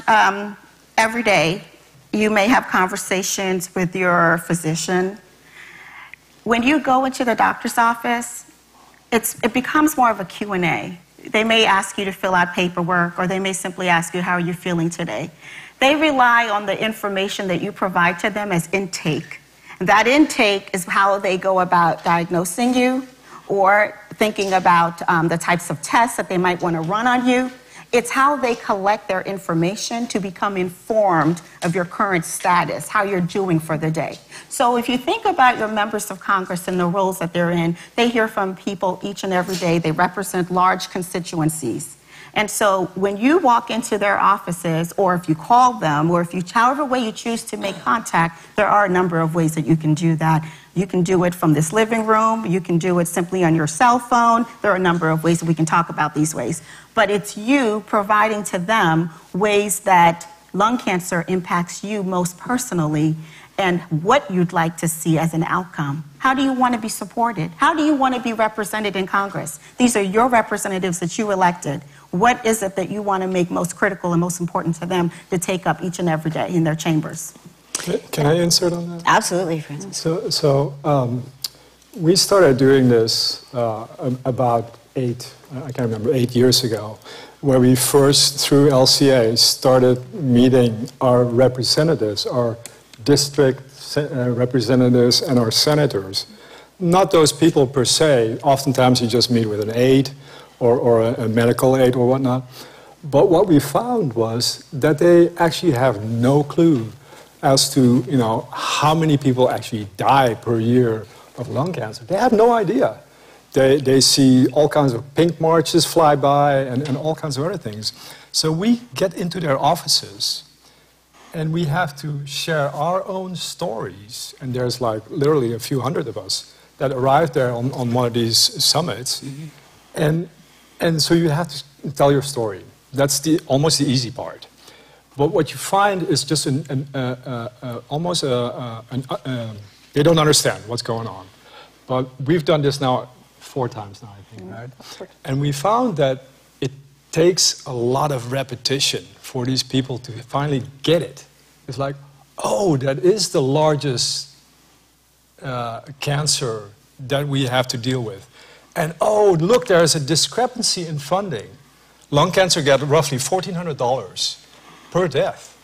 every day, you may have conversations with your physician. When you go into the doctor's office, it becomes more of a Q&A. They may ask you to fill out paperwork, or they may simply ask you, how are you feeling today? They rely on the information that you provide to them as intake. That intake is how they go about diagnosing you or thinking about the types of tests that they might want to run on you. It's how they collect their information to become informed of your current status, how you're doing for the day. So if you think about your members of Congress and the roles that they're in, they hear from people each and every day. They represent large constituencies. And so when you walk into their offices, or if you call them, or if you, however way you choose to make contact, there are a number of ways that you can do that. You can do it from this living room. You can do it simply on your cell phone. There are a number of ways that we can talk about these ways. But it's you providing to them ways that lung cancer impacts you most personally and what you'd like to see as an outcome. How do you want to be supported? How do you want to be represented in Congress? These are your representatives that you elected. What is it that you want to make most critical and most important to them to take up each and every day in their chambers? Can I insert on that? Absolutely, Francis. So we started doing this about 8 years ago, where we first, through LCA, started meeting our representatives, our district representatives and our senators. Not those people per se. Oftentimes you just meet with an aide or a medical aide or whatnot. But what we found was that they actually have no clue as to, how many people actually die per year of lung cancer. They have no idea. They see all kinds of pink marches fly by and all kinds of other things. So we get into their offices and we have to share our own stories. And there's like literally a few hundred of us that arrived there on one of these summits. Mm-hmm. And so you have to tell your story. That's almost the easy part. But what you find is just almost they don't understand what's going on. But we've done this now 4 times now, I think, right? And we found that it takes a lot of repetition for these people to finally get it. It's like, oh, that is the largest cancer that we have to deal with. And oh, look, there's a discrepancy in funding. Lung cancer gets roughly $1,400 per death,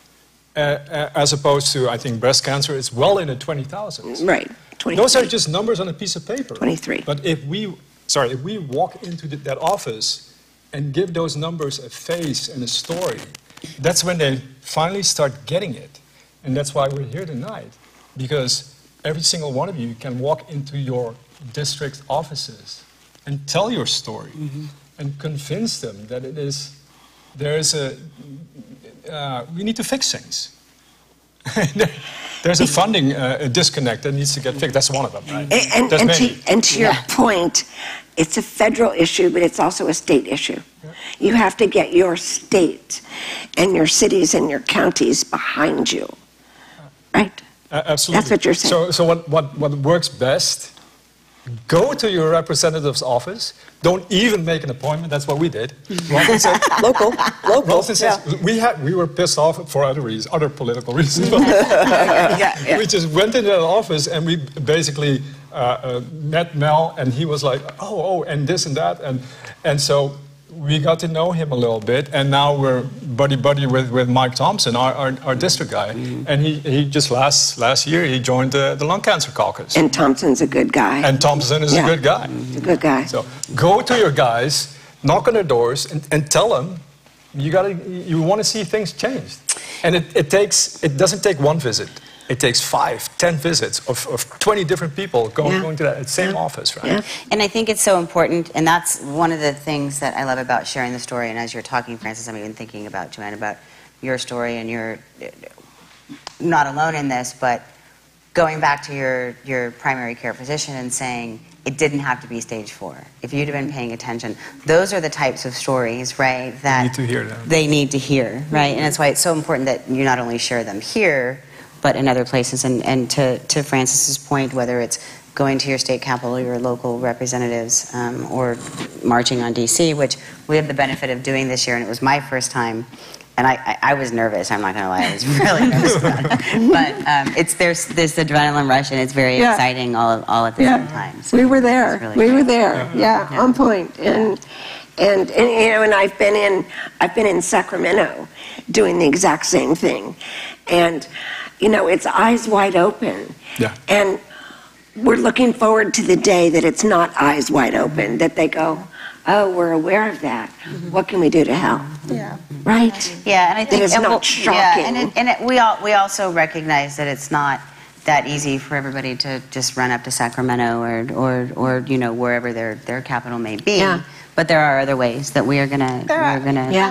as opposed to, I think, breast cancer is well in the 20,000s. Right. 23. Those are just numbers on a piece of paper. 23. But if we walk into that office and give those numbers a face and a story, that's when they finally start getting it. And that's why we're here tonight, because every single one of you can walk into your district offices and tell your story and convince them that we need to fix things. There's a funding disconnect that needs to get fixed. That's one of them, right? And to your point, it's a federal issue, but it's also a state issue. Yeah. You have to get your state and your cities and your counties behind you, right? Absolutely. That's what you're saying. So what works best? Go to your representative's office. Don't even make an appointment. That's what we did. Said, local. Says, we were pissed off for other reasons, other political reasons. We just went into that office and we basically met Mel, and he was like, oh, and this and that, and so we got to know him a little bit, and now we're buddy with Mike Thompson, our district guy, and he just last year he joined the Lung Cancer Caucus. And Thompson's a good guy. And Thompson is a good guy. He's a good guy. So go to your guys, knock on their doors, and tell them you want to see things changed. And it doesn't take one visit. It takes 5, 10 visits of 20 different people going to that same office, right? Yeah. And I think it's so important, and that's one of the things that I love about sharing the story. And as you're talking, Francis, I'm even thinking about, Joanne, about your story, and you're not alone in this, but going back to your primary care physician and saying, it didn't have to be stage 4. If you'd have been paying attention, those are the types of stories, right, that they need to hear them. They need to hear, right? And that's why it's so important that you not only share them here, but in other places. And to Francis's point, whether it's going to your state capital, your local representatives, or marching on DC, which we had the benefit of doing this year, and it was my first time. And I was nervous, I'm not going to lie, I was really nervous about it. But there's this adrenaline rush, and it's very exciting all at the same time. So we were there. Really we were there. Yeah, on point. And I've been in Sacramento doing the exact same thing. And it's eyes wide open. Yeah. And we're looking forward to the day that it's not eyes wide open, that they go, oh, we're aware of that. What can we do to help? Yeah. Right? Yeah, and I think It is and not we'll- shocking. Yeah, we also recognize that it's not that easy for everybody to just run up to Sacramento or wherever their capital may be. Yeah. But there are other ways that we are gonna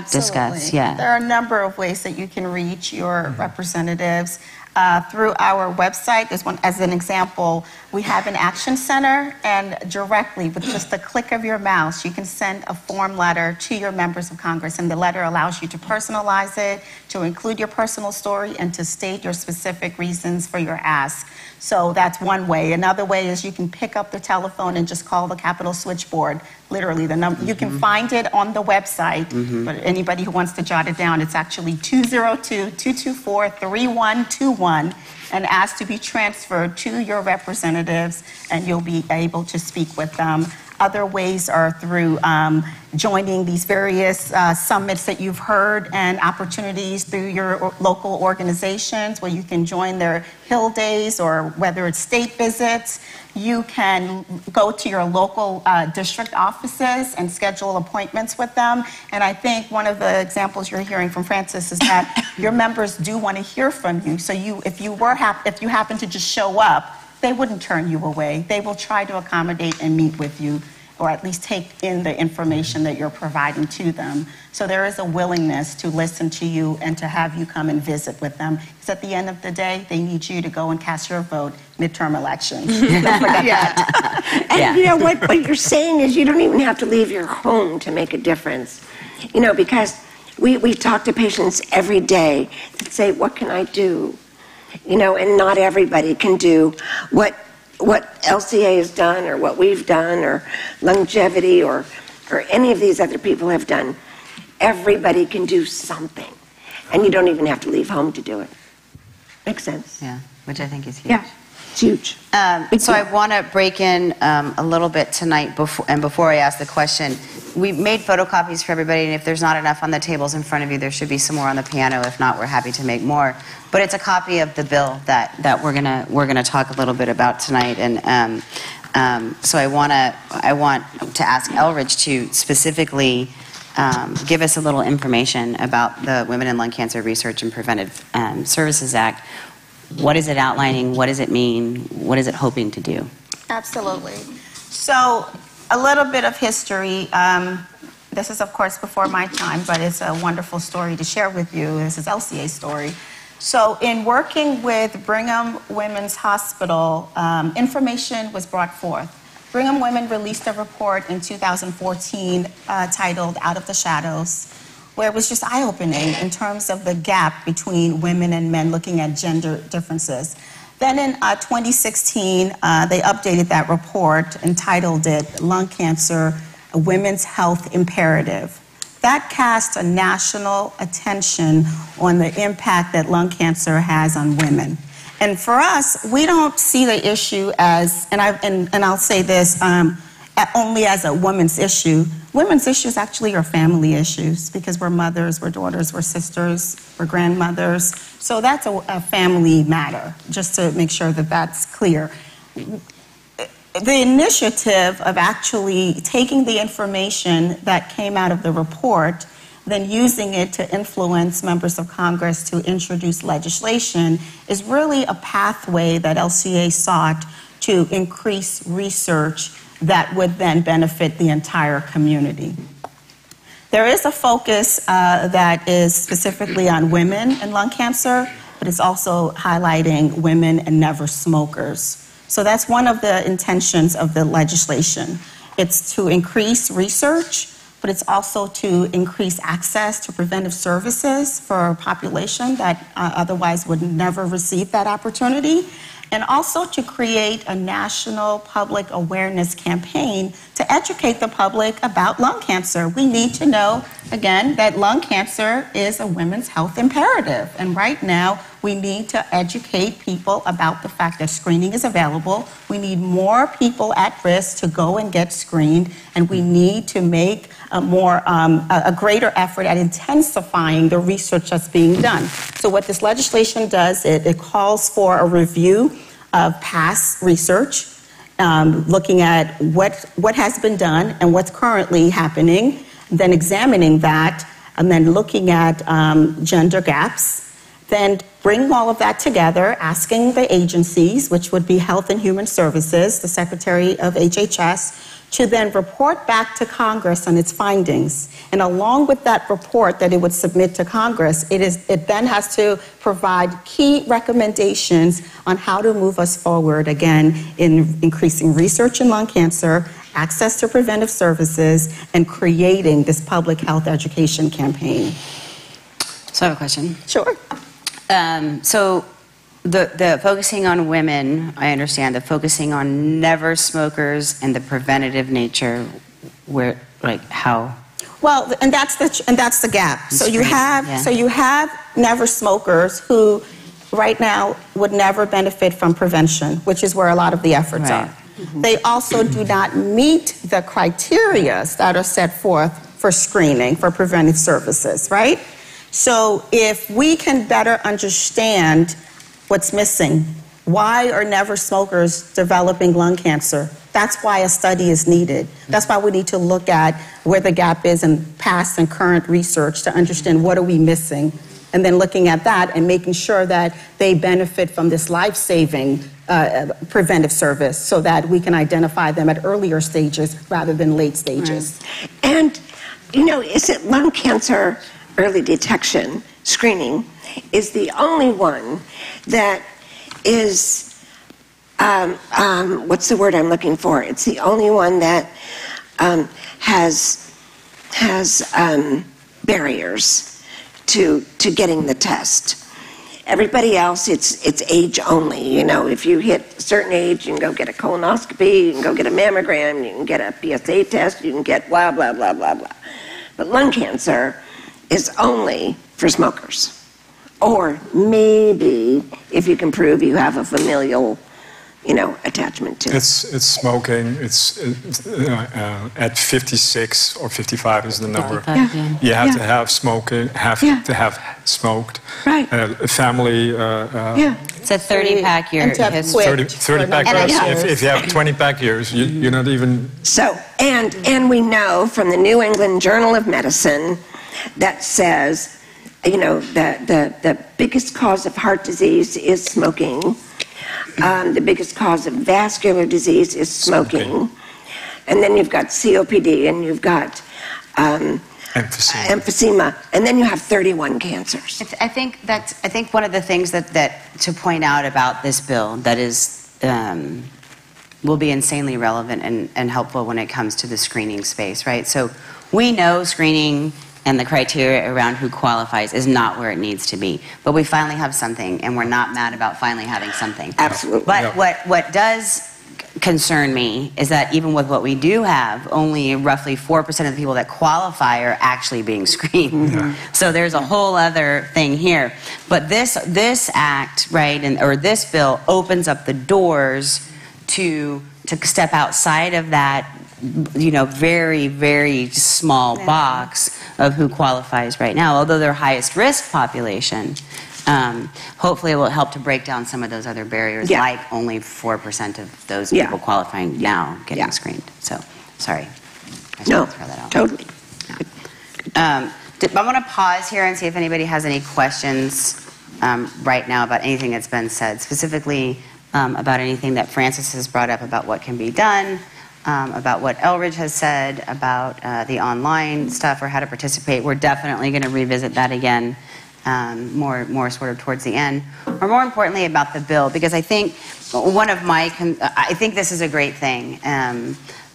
discuss. Absolutely. Yeah. There are a number of ways that you can reach your representatives. Through our website, there's one, as an example, we have an action center, and directly with just the click of your mouse, you can send a form letter to your members of Congress, and the letter allows you to personalize it, to include your personal story, and to state your specific reasons for your ask. So that's one way. Another way is you can pick up the telephone and just call the Capitol switchboard. Literally, the number, you can find it on the website, but anybody who wants to jot it down, it's actually 202-224-3121, and ask to be transferred to your representatives, and you'll be able to speak with them. Other ways are through joining these various summits that you've heard, and opportunities through your local organizations where you can join their Hill Days, or whether it's state visits. You can go to your local district offices and schedule appointments with them. And I think one of the examples you're hearing from Francis is that your members do want to hear from you. So if you happen to just show up, they wouldn't turn you away. They will try to accommodate and meet with you, or at least take in the information that you're providing to them. So there is a willingness to listen to you and to have you come and visit with them. Because at the end of the day, they need you to go and cast your vote midterm elections. Don't forget that. And you know what you're saying is you don't even have to leave your home to make a difference. Because we talk to patients every day that say, what can I do? And not everybody can do what LCA has done, or what we've done, or longevity, or any of these other people have done. Everybody can do something, and you don't even have to leave home to do it. Makes sense. Yeah, which I think is huge. Yeah, it's huge. So I want to break in a little bit tonight, before I ask the question. We made photocopies for everybody, and if there's not enough on the tables in front of you, there should be some more on the piano. If not, we're happy to make more. But it's a copy of the bill that we're gonna talk a little bit about tonight. And so I want to ask Elridge to specifically give us a little information about the Women in Lung Cancer Research and Preventive Services Act. What is it outlining? What does it mean? What is it hoping to do? Absolutely. So a little bit of history. This is, of course, before my time, but it's a wonderful story to share with you. This is LCA's story. So in working with Brigham Women's Hospital, information was brought forth. Brigham Women released a report in 2014 titled Out of the Shadows, where it was just eye-opening in terms of the gap between women and men, looking at gender differences. Then in 2016, they updated that report and titled it Lung Cancer, a Women's Health Imperative. That cast a national attention on the impact that lung cancer has on women. And for us, we don't see the issue as, and I'll say this, only as a women's issue. Women's issues actually are family issues, because we're mothers, we're daughters, we're sisters, we're grandmothers. So that's a family matter, just to make sure that that's clear. The initiative of actually taking the information that came out of the report, then using it to influence members of Congress to introduce legislation, is really a pathway that LCA sought to increase research that would then benefit the entire community. There is a focus that is specifically on women and lung cancer, but it's also highlighting women and never smokers. So that's one of the intentions of the legislation. It's to increase research, but it's also to increase access to preventive services for a population that otherwise would never receive that opportunity, and also to create a national public awareness campaign to educate the public about lung cancer. We need to know, again, that lung cancer is a women's health imperative. And right now, we need to educate people about the fact that screening is available. We need more people at risk to go and get screened, and we need to make a greater effort at intensifying the research that's being done. So what this legislation does, it calls for a review of past research. looking at what has been done and what's currently happening, then examining that, and then looking at gender gaps, then bring all of that together, asking the agencies, which would be Health and Human Services, the Secretary of HHS, to then report back to Congress on its findings. And along with that report that it would submit to Congress, it then has to provide key recommendations on how to move us forward, again, in increasing research in lung cancer, access to preventive services, and creating this public health education campaign. So I have a question. Sure. So the focusing on women, I understand, the focusing on never smokers and the preventative nature, where, like, how? Well, and that's the gap. So you have never smokers who right now would never benefit from prevention, which is where a lot of the efforts are. Mm-hmm. They also do not meet the criteria that are set forth for screening for preventive services, right? So if we can better understand what's missing, why are never smokers developing lung cancer? That's why a study is needed. That's why we need to look at where the gap is in past and current research to understand what are we missing, and then looking at that and making sure that they benefit from this life-saving preventive service so that we can identify them at earlier stages rather than late stages. Right. And, is it lung cancer early detection screening is the only one that is, what's the word I'm looking for? It's the only one that has barriers to getting the test. Everybody else, it's age only. If you hit a certain age, you can go get a colonoscopy, you can go get a mammogram, you can get a PSA test, you can get blah, blah, blah, blah, blah. But lung cancer is only for smokers. Or maybe if you can prove you have a familial, attachment to it. It's smoking. It's at 56 or 55 is the number. 55, yeah. You have to have smoking. To have smoked. Right. A family. It's a 30-pack year. 30 pack years. If you have 20 pack years, you're not even. So and we know from the New England Journal of Medicine that says, the biggest cause of heart disease is smoking. The biggest cause of vascular disease is smoking. And then you've got COPD, and you've got emphysema, and then you have 31 cancers. I think one of the things that to point out about this bill that is will be insanely relevant and helpful when it comes to the screening space, right? So we know screening and the criteria around who qualifies is not where it needs to be. But we finally have something, and we're not mad about finally having something. Absolutely. But what does concern me is that even with what we do have, only roughly 4% of the people that qualify are actually being screened. Yeah. So there's a whole other thing here. But this act, right, or this bill opens up the doors to step outside of that very, very small box of who qualifies right now, although they're highest risk population. Hopefully it will help to break down some of those other barriers, like only 4% of those people qualifying now getting screened. So, sorry. I should throw that out. Totally. I want to pause here and see if anybody has any questions right now about anything that's been said, specifically about anything that Francis has brought up about what can be done, about what Elridge has said about the online stuff or how to participate. We're definitely going to revisit that again more sort of towards the end. Or more importantly about the bill, because I think I think this is a great thing.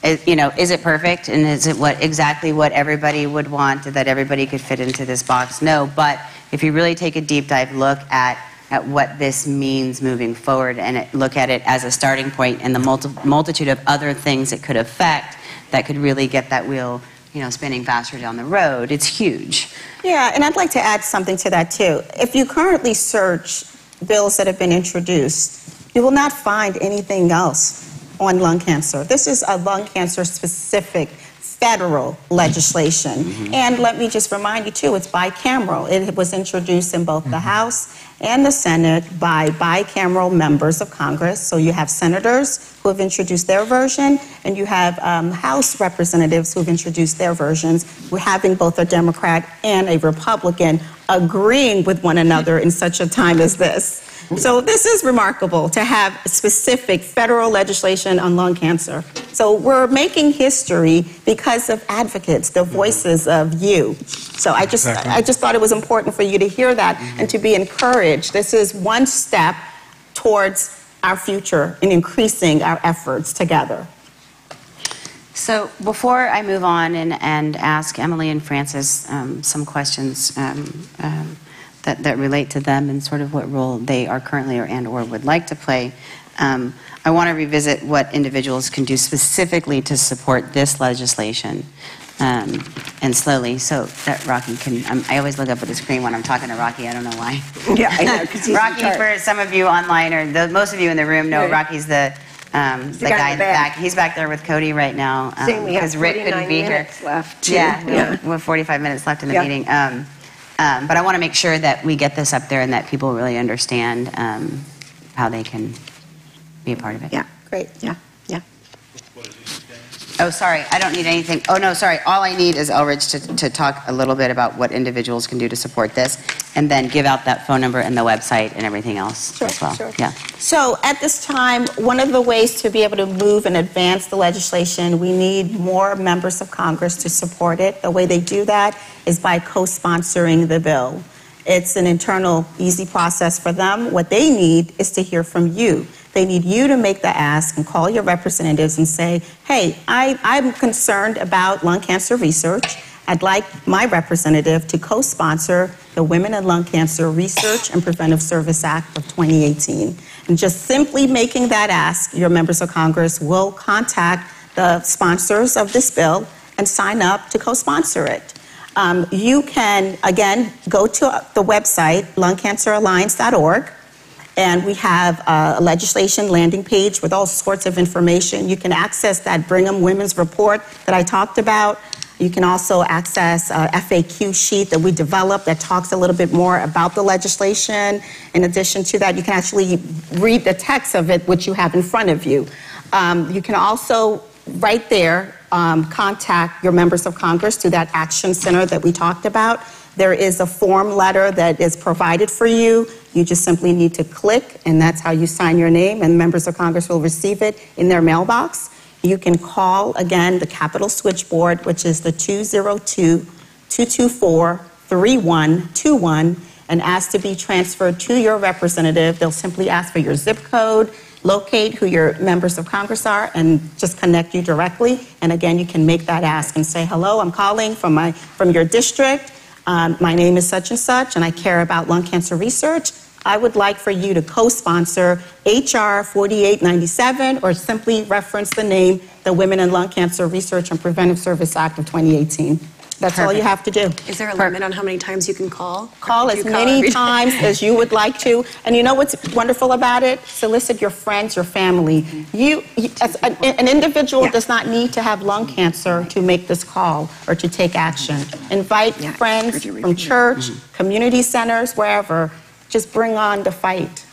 Is it perfect, and is it exactly what everybody would want, that everybody could fit into this box? No, but if you really take a deep dive look at what this means moving forward and look at it as a starting point and the multitude of other things it could affect that could really get that wheel spinning faster down the road, it's huge. Yeah, and I'd like to add something to that too. If you currently search bills that have been introduced, you will not find anything else on lung cancer. This is a lung cancer specific federal legislation. And let me just remind you, too, it's bicameral. It was introduced in both the House and the Senate by bicameral members of Congress. So you have senators who have introduced their version, and you have House representatives who have introduced their versions. We're having both a Democrat and a Republican agreeing with one another in such a time as this. So this is remarkable to have specific federal legislation on lung cancer. So we're making history because of advocates, the voices of you. So I just thought it was important for you to hear that and to be encouraged. This is one step towards our future in increasing our efforts together. So before I move on and ask Emily and Francis some questions that relate to them and sort of what role they are currently or would like to play, I want to revisit what individuals can do specifically to support this legislation, and slowly, so that Rocky can, I always look up at the screen when I'm talking to Rocky, I don't know why. Yeah, I know, 'cause he's Rocky, for some of you online, or most of you in the room know, Rocky's the guy in the back. He's back there with Cody right now, because Rick couldn't be here. Left. Yeah, we have 45 minutes left in the meeting. But I want to make sure that we get this up there and that people really understand how they can be a part of it. Yeah. Great. Yeah. Oh, sorry, I don't need anything. Oh, no, sorry. All I need is Elridge to talk a little bit about what individuals can do to support this, and then give out that phone number and the website and everything else as well. Sure. Yeah. So at this time, one of the ways to be able to move and advance the legislation, we need more members of Congress to support it. The way they do that is by co-sponsoring the bill. It's an internal, easy process for them. What they need is to hear from you. They need you to make the ask and call your representatives and say, hey, I'm concerned about lung cancer research. I'd like my representative to co-sponsor the Women in Lung Cancer Research and Preventive Service Act of 2018. And just simply making that ask, your members of Congress will contact the sponsors of this bill and sign up to co-sponsor it. You can, again, go to the website, lungcanceralliance.org. And we have a legislation landing page with all sorts of information. You can access that Brigham Women's Report that I talked about. You can also access a FAQ sheet that we developed that talks a little bit more about the legislation. In addition to that, you can actually read the text of it, which you have in front of you. You can also, right there, contact your members of Congress through that action center that we talked about. There is a form letter that is provided for you. You just simply need to click, and that's how you sign your name, and members of Congress will receive it in their mailbox. You can call, again, the Capitol Switchboard, which is the 202-224-3121, and ask to be transferred to your representative. They'll simply ask for your zip code, locate who your members of Congress are, and just connect you directly. And again, you can make that ask and say, hello, I'm calling from your district. My name is such and such, and I care about lung cancer research. I would like for you to co-sponsor HR 4897, or simply reference the name, the Women in Lung Cancer Research and Preventive Service Act of 2018. That's all you have to do. Is there a limit on how many times you can call? Call as many times as you would like to. And you know what's wonderful about it? Solicit your friends, your family. As an individual does not need to have lung cancer to make this call or to take action. Invite friends from church, community centers, wherever. Just bring on the fight.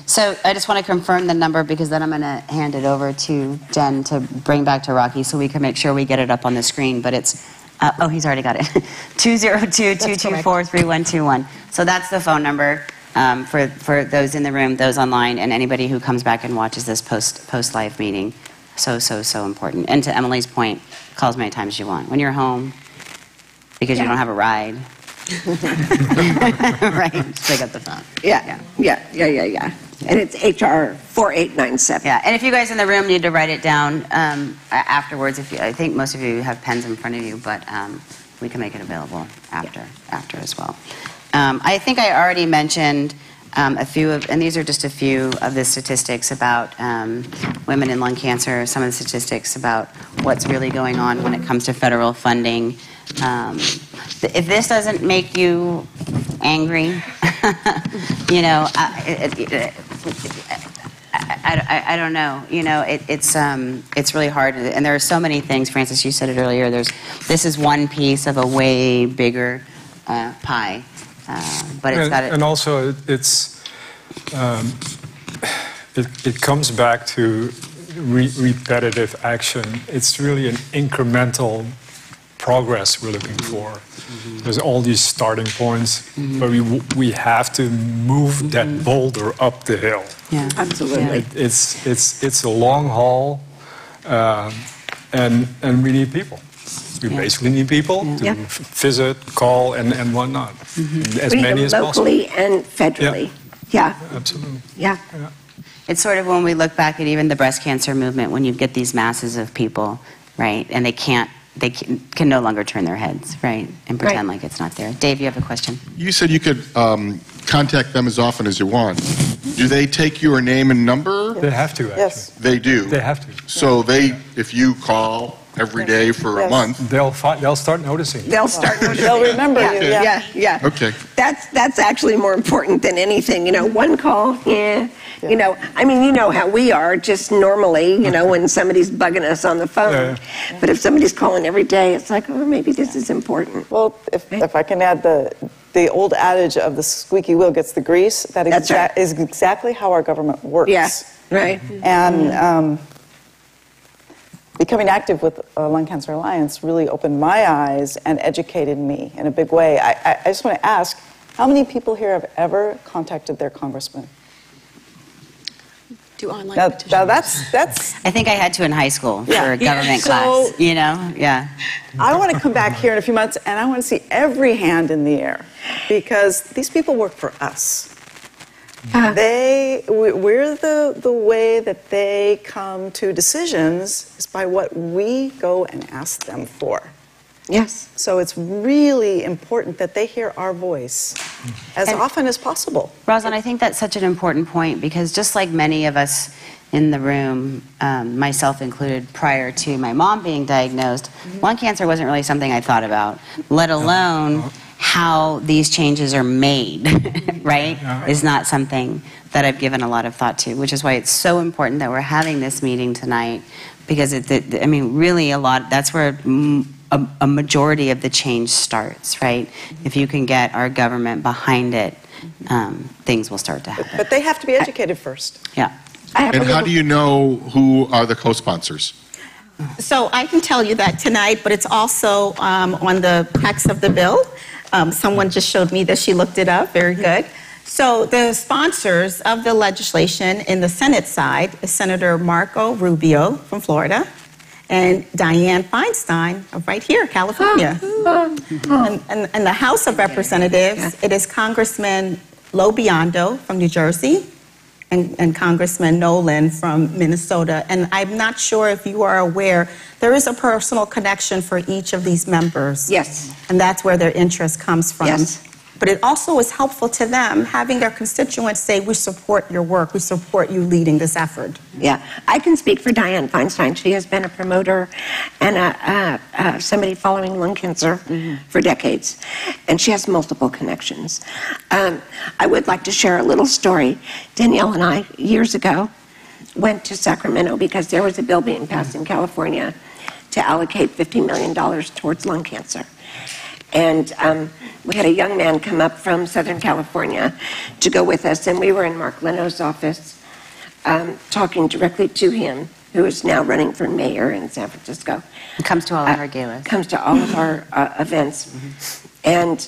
So I just want to confirm the number, because then I'm going to hand it over to Jen to bring back to Rocky so we can make sure we get it up on the screen. But it's, oh, he's already got it. 202-224-3121. So that's the phone number for those in the room, those online, and anybody who comes back and watches this post-live meeting. So important. And to Emily's point, call as many times as you want. When you're home, because you don't have a ride. Right, just pick up the phone. Yeah. And it's HR 4897. Yeah, and if you guys in the room need to write it down afterwards, I think most of you have pens in front of you, but we can make it available after as well. I think I already mentioned a few of, and these are just a few of the statistics about women in lung cancer, some of the statistics about what's really going on when it comes to federal funding. If this doesn't make you angry, you know, I don't know. You know, it's really hard, and there are so many things. Francis, you said it earlier. This is one piece of a way bigger pie, but it's got and also it comes back to repetitive action. It's really an incremental progress we're looking for. There's all these starting points, but we have to move that boulder up the hill. Yeah, absolutely. It's a long haul, and we need people. We basically need people to visit, call, and whatnot. As many as possible. Locally and federally. Yeah. Absolutely. Yeah. It's sort of when we look back at even the breast cancer movement, when you get these masses of people, right, and they can no longer turn their heads, right, and pretend like it's not there. Dave, you have a question? You said you could contact them as often as you want. Do they take your name and number? They have to, actually. Yes. They do? They have to. So if you call every day for a month. They'll start noticing. They'll start noticing. They'll remember you. Yeah. Okay. That's actually more important than anything. You know, one call, You know, I mean, you know how we are just normally, you know, when somebody's bugging us on the phone. But if somebody's calling every day, it's like, oh, maybe this is important. Well, if I can add the old adage of the squeaky wheel gets the grease, is exactly how our government works. Yes, right. And becoming active with Lung Cancer Alliance really opened my eyes and educated me in a big way. I just want to ask, how many people here have ever contacted their congressman? Do online petitions. Now that's. I think I had to in high school for a government class. You know, I want to come back here in a few months, and I want to see every hand in the air, because these people work for us. We're the way that they come to decisions is by what we go and ask them for. Yes. So it's really important that they hear our voice as often as possible. Rosalind, I think that's such an important point, because just like many of us in the room, myself included, prior to my mom being diagnosed, lung cancer wasn't really something I thought about, let alone how these changes are made, right, is not something that I've given a lot of thought to, which is why it's so important that we're having this meeting tonight, because, I mean, really that's where a majority of the change starts, right? If you can get our government behind it, things will start to happen. But they have to be educated first. Yeah. And how do you know who are the co-sponsors? So I can tell you that tonight, but it's also on the text of the bill. Someone just showed me that she looked it up. Very good. So the sponsors of the legislation in the Senate side is Senator Marco Rubio from Florida and Dianne Feinstein of right here, California. And the House of Representatives, it is Congressman Lo Biondo from New Jersey and Congressman Nolan from Minnesota. And I'm not sure if you are aware, there is a personal connection for each of these members. Yes. And that's where their interest comes from. Yes. But it also is helpful to them having their constituents say, we support your work, we support you leading this effort. Yeah, I can speak for Dianne Feinstein. She has been a promoter and somebody following lung cancer for decades, and she has multiple connections. I would like to share a little story. Danielle and I, years ago, went to Sacramento because there was a bill being passed in California to allocate $50 million towards lung cancer. And we had a young man come up from Southern California to go with us, and we were in Mark Leno's office talking directly to him, who is now running for mayor in San Francisco. It comes to all of our galas. Comes to all of our events. And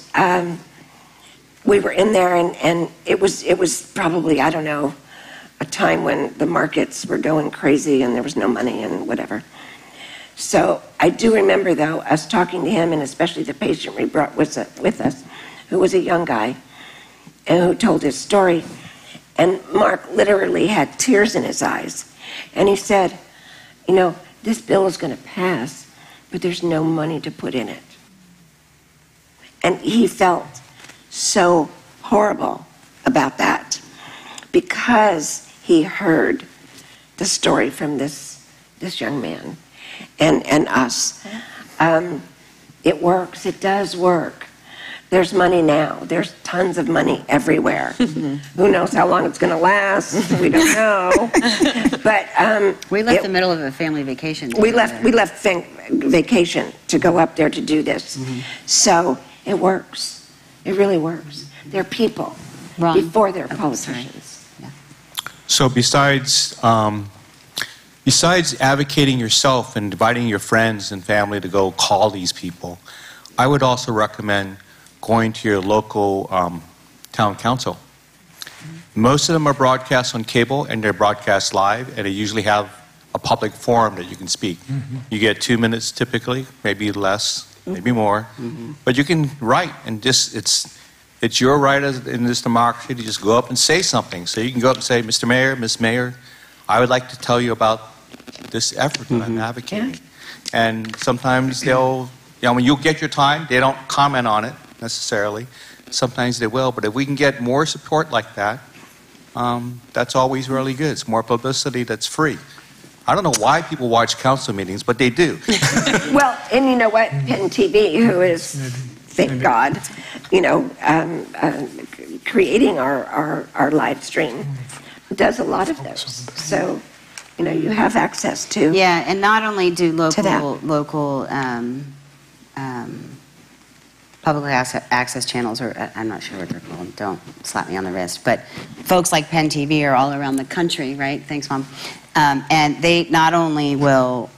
we were in there, and it was probably, I don't know, a time when the markets were going crazy and there was no money and whatever. So I do remember, though, us talking to him, and especially the patient we brought with us, who was a young guy, and who told his story. And Mark literally had tears in his eyes. And he said, you know, this bill is going to pass, but there's no money to put in it. And he felt so horrible about that because he heard the story from this young man. And us. It works. It does work. There's money now. There's tons of money everywhere. Who knows how long it's going to last? We don't know. But we left the middle of a family vacation. We left vacation to go up there to do this. So it works. It really works. They're people before they're politicians. So besides advocating yourself and inviting your friends and family to go call these people, I would also recommend going to your local town council. Most of them are broadcast on cable and they're broadcast live, and they usually have a public forum that you can speak. You get 2 minutes typically, maybe less, maybe more, but you can write, and just it's your right in this democracy to just go up and say something. So you can go up and say, Mr. Mayor, Miss Mayor, I would like to tell you about this effort that I'm advocating. And sometimes they'll, when you get your time, they don't comment on it necessarily. Sometimes they will, but if we can get more support like that, that's always really good. It's more publicity that's free. I don't know why people watch council meetings, but they do. Well, and you know what? Penn TV, who is, thank God, creating our live stream, does a lot of those. So, you have access to. Yeah, and not only do local public access channels, or I'm not sure what they're called, don't slap me on the wrist, but folks like Penn TV are all around the country, right? Thanks, Mom. And they not only will,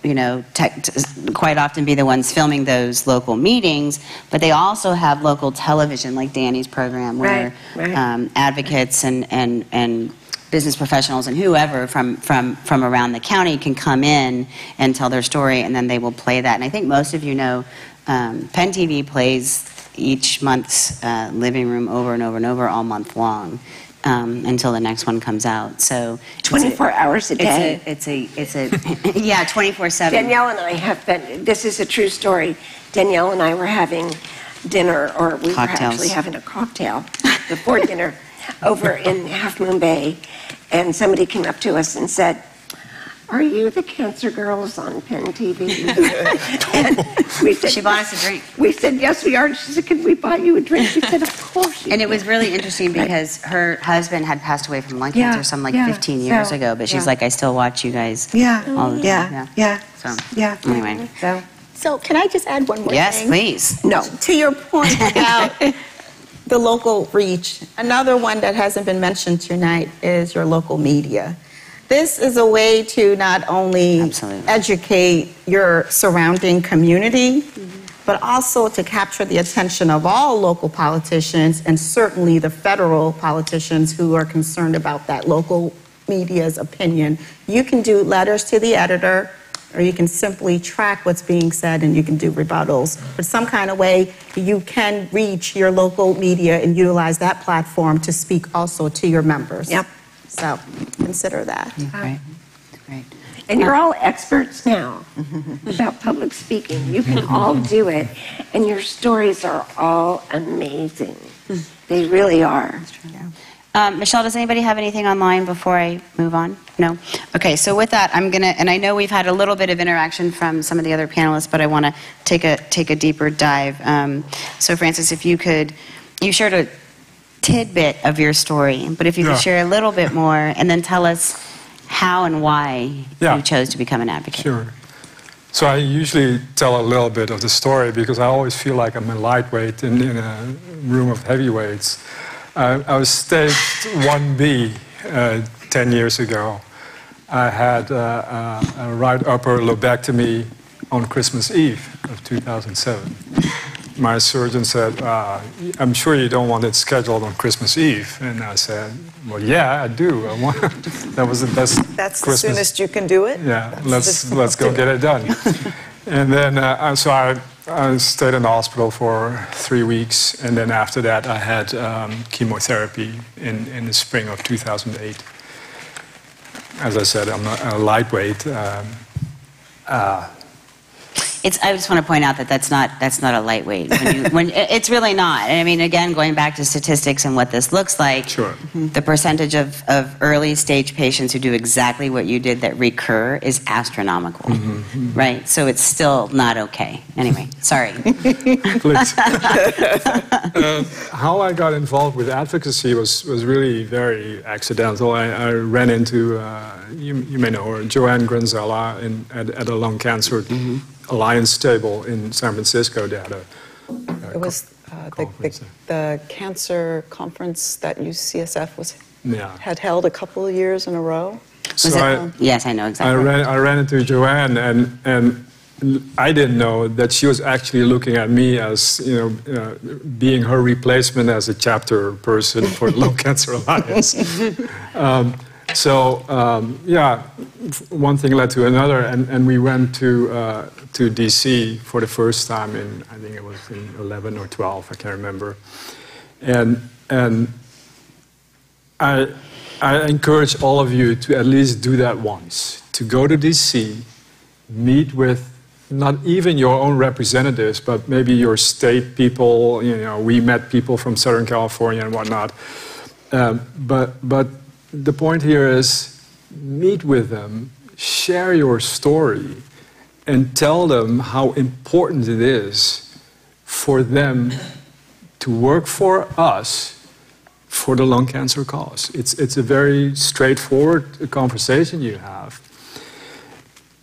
quite often be the ones filming those local meetings, but they also have local television, like Danny's program, where advocates and business professionals and whoever from around the county can come in and tell their story, and then they will play that. And I think most of you know, Penn TV plays each month's living room over and over and over all month long. Until the next one comes out. So 24 hours a day. It's a yeah, 24/7. Danielle and I have been. This is a true story. Danielle and I were having dinner, or we were actually having a cocktail before dinner over in Half Moon Bay, and somebody came up to us and said, "Are you the cancer girls on Penn TV?" And we said, she bought us a drink. We said, "Yes, we are." She said, "Can we buy you a drink?" She said, "Of course." And it was really interesting because her husband had passed away from lung cancer some 15 years ago, but she's like, "I still watch you guys all the time." So anyway. So can I just add one more thing? Yes, please. No. To your point about the local reach, another one that hasn't been mentioned tonight is your local media. This is a way to not only educate your surrounding community, but also to capture the attention of all local politicians, and certainly the federal politicians who are concerned about that local media's opinion. You can do letters to the editor, or you can simply track what's being said, and you can do rebuttals. But some kind of way you can reach your local media and utilize that platform to speak also to your members. Yep. So consider that. Great. And you're all experts now about public speaking. You can all do it, and your stories are all amazing. They really are. Michelle, does anybody have anything online before I move on? No? Okay, so with that, I'm going to, and I know we've had a little bit of interaction from some of the other panelists, but I want to take a deeper dive. So Francis, if you could, you shared a tidbit of your story, but if you could share a little bit more, and then tell us how and why you chose to become an advocate. Sure. So I usually tell a little bit of the story because I always feel like I'm a lightweight in a room of heavyweights. I was stage 1B 10 years ago. I had a right upper lobectomy on Christmas Eve of 2007. My surgeon said, "I'm sure you don't want it scheduled on Christmas Eve." And I said, "Well, yeah, I do. I want." That was the best. That's Christmas. the soonest you can do it. Yeah, let's go get it done. And then so I stayed in the hospital for 3 weeks, and then after that I had chemotherapy in the spring of 2008. As I said, I'm not a lightweight. I just want to point out that that's not a lightweight. When it's really not. And I mean, again, going back to statistics and what this looks like, the percentage of early stage patients who do exactly what you did that recur is astronomical, right? So it's still not okay. Anyway, sorry. Please. How I got involved with advocacy was really very accidental. I ran into, you may know her, Joanne Granzella at a lung cancer alliance table in San Francisco. They had it was the cancer conference that UCSF had held a couple of years in a row. So yes, I know exactly. I ran into Joanne, and I didn't know that she was actually looking at me as, being her replacement as a chapter person for the Lung Cancer Alliance. One thing led to another, and we went to DC for the first time in, I think it was in 11 or 12, I can't remember. And I encourage all of you to at least do that once, to go to DC, meet with not even your own representatives, but maybe your state people. We met people from Southern California and whatnot. But the point here is meet with them, share your story, and tell them how important it is for them to work for us for the lung cancer cause. It's a very straightforward conversation you have.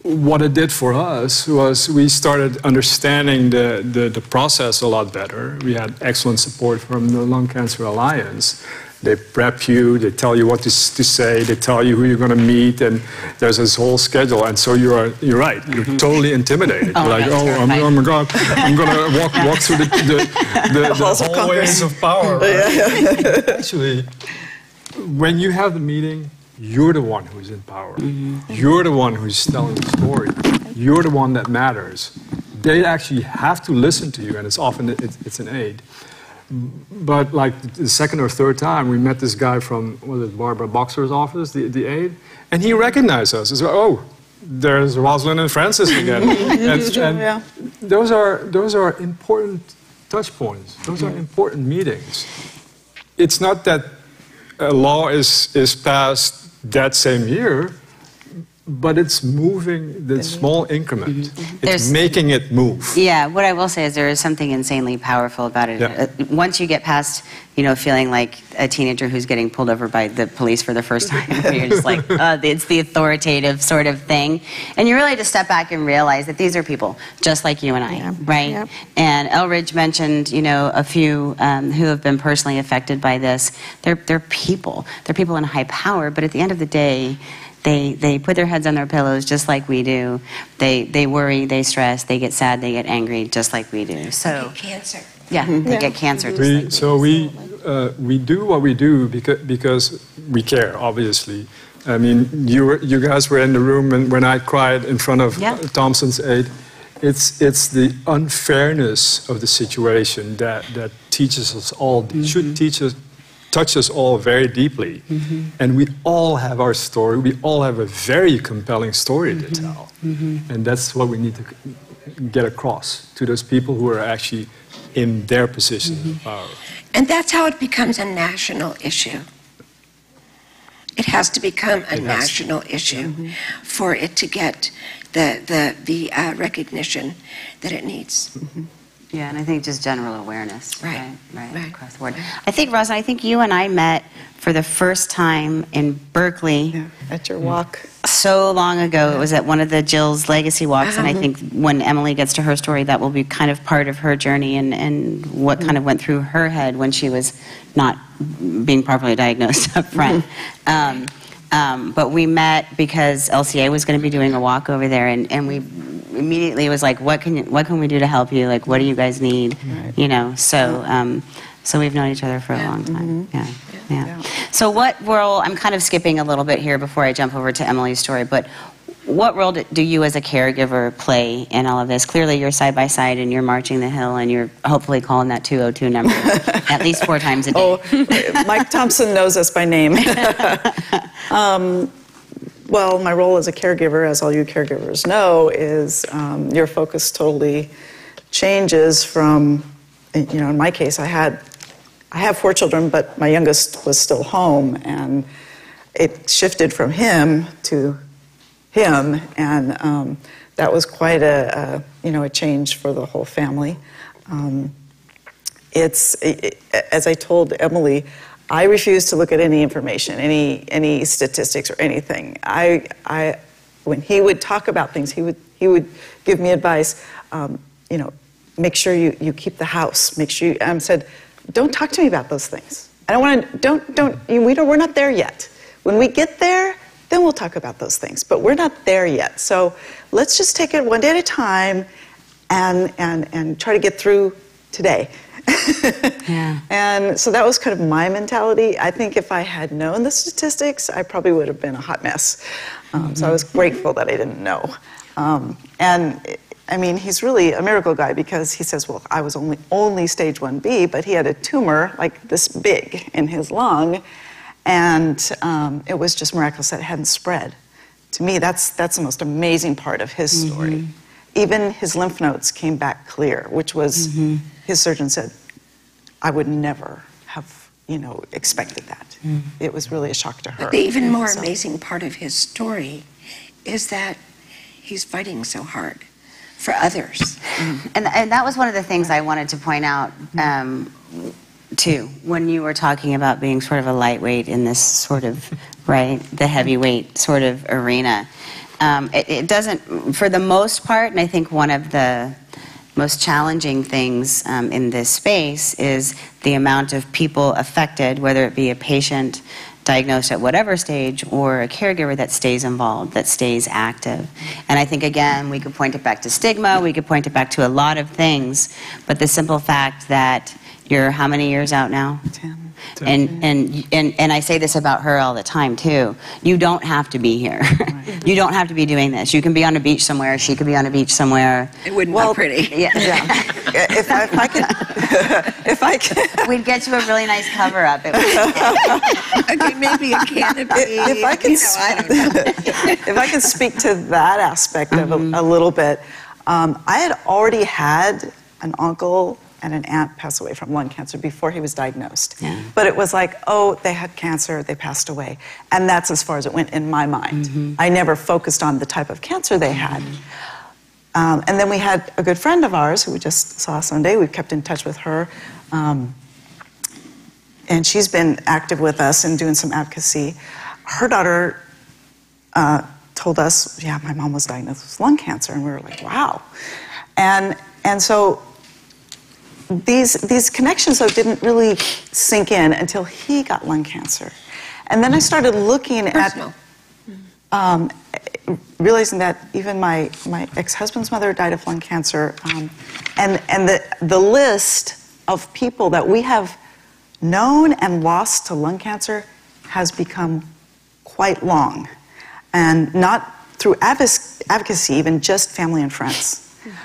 What it did for us was we started understanding the process a lot better. We had excellent support from the Lung Cancer Alliance. They prep you, they tell you what to say, they tell you who you're going to meet, and there's this whole schedule. And so you're right, you're totally intimidated. You're like, oh my God, I'm going to walk through the hallways of power. Right? Actually, when you have the meeting, you're the one who's in power. You're the one who's telling the story. You're the one that matters. They actually have to listen to you, and it's often it's an aid. But like the second or third time, we met this guy from, Barbara Boxer's office, the aide, and he recognized us. He's like, oh, there's Rosalind and Francis again. and those are important touch points. Those are important meetings. It's not that a law is passed that same year, but it's moving the small increment. It's making it move. Yeah, what I will say is there is something insanely powerful about it. Yeah. Once you get past, feeling like a teenager who's getting pulled over by the police for the first time, where you're just like, it's the authoritative sort of thing. And you really just step back and realize that these are people just like you and I, right? Yep. And Elridge mentioned, a few who have been personally affected by this. They're people. They're people in high power, but at the end of the day, they put their heads on their pillows just like we do. They worry, they stress, they get sad, they get angry just like we do. So they get cancer. Yeah, they get cancer just like we do. So we do what we do because we care, obviously. I mean, you guys were in the room when I cried in front of Thompson's aide. It's the unfairness of the situation that teaches us all, should touch us all very deeply. And we all have our story. We all have a very compelling story to tell. And that's what we need to get across to those people who are actually in their positions of power. And that's how it becomes a national issue. It has to become a national issue for it to get the recognition that it needs. Yeah, and I think just general awareness, right across the board. I think, Rosa, I think you and I met for the first time in Berkeley. At your walk. So long ago. It was at one of the Jill's Legacy Walks, and I think when Emily gets to her story, that will be kind of part of her journey and what kind of went through her head when she was not being properly diagnosed up front. But we met because LCA was going to be doing a walk over there, and we immediately was like, what can we do to help you? Like, what do you guys need? So we've known each other for a long time. Yeah. So what role, I'm kind of skipping a little bit here before I jump over to Emily's story, but what role do you as a caregiver play in all of this? Clearly you're side by side and you're marching the hill and you're hopefully calling that 202 number at least 4 times a day. Mike Thompson knows us by name. Well, my role as a caregiver, as all you caregivers know, is your focus totally changes from, in my case, I have 4 children, but my youngest was still home, and it shifted from him to him, and that was quite a change for the whole family. As I told Emily, I refuse to look at any information, any statistics or anything. When he would talk about things, he would give me advice. Make sure you keep the house. Make sure you said, don't talk to me about those things. I don't want to. We're not there yet. When we get there, then we'll talk about those things. But we're not there yet. So let's just take it one day at a time, and try to get through today. Yeah. And so that was kind of my mentality. I think if I had known the statistics, I probably would have been a hot mess. So I was grateful that I didn't know. And I mean, he's really a miracle guy, because he says, well, I was only stage 1B, but he had a tumor like this big in his lung, and it was just miraculous that it hadn't spread. To me, that's the most amazing part of his story. Even his lymph nodes came back clear, which was, his surgeon said, I would never have, expected that. It was really a shock to her. But the even more amazing part of his story is that he's fighting so hard for others. And that was one of the things I wanted to point out, too, when you were talking about being sort of a lightweight in this sort of, right, the heavyweight sort of arena. It doesn't, for the most part, and I think one of the most challenging things in this space is the amount of people affected, whether it be a patient diagnosed at whatever stage or a caregiver that stays involved, that stays active. And I think, again, we could point it back to stigma, we could point it back to a lot of things, but the simple fact that you're how many years out now? 10. And I say this about her all the time, too. You don't have to be here. You don't have to be doing this. You can be on a beach somewhere. She could be on a beach somewhere. It wouldn't be pretty. Yeah. If I could, we'd get you a really nice cover-up. Okay, maybe a canopy. If I can, I don't know. if I can speak to that aspect of a little bit, I had already had an uncle and an aunt pass away from lung cancer before he was diagnosed. Yeah. But it was like, oh, they had cancer, they passed away. And that's as far as it went in my mind. I never focused on the type of cancer they had. And then we had a good friend of ours who we just saw Sunday. We've kept in touch with her. And she's been active with us and doing some advocacy. Her daughter told us, yeah, my mom was diagnosed with lung cancer. And we were like, wow. And so these connections, though, didn't really sink in until he got lung cancer. And then I started looking at realizing that even my ex-husband's mother died of lung cancer, and the list of people that we have known and lost to lung cancer has become quite long, and not through advocacy, even just family and friends.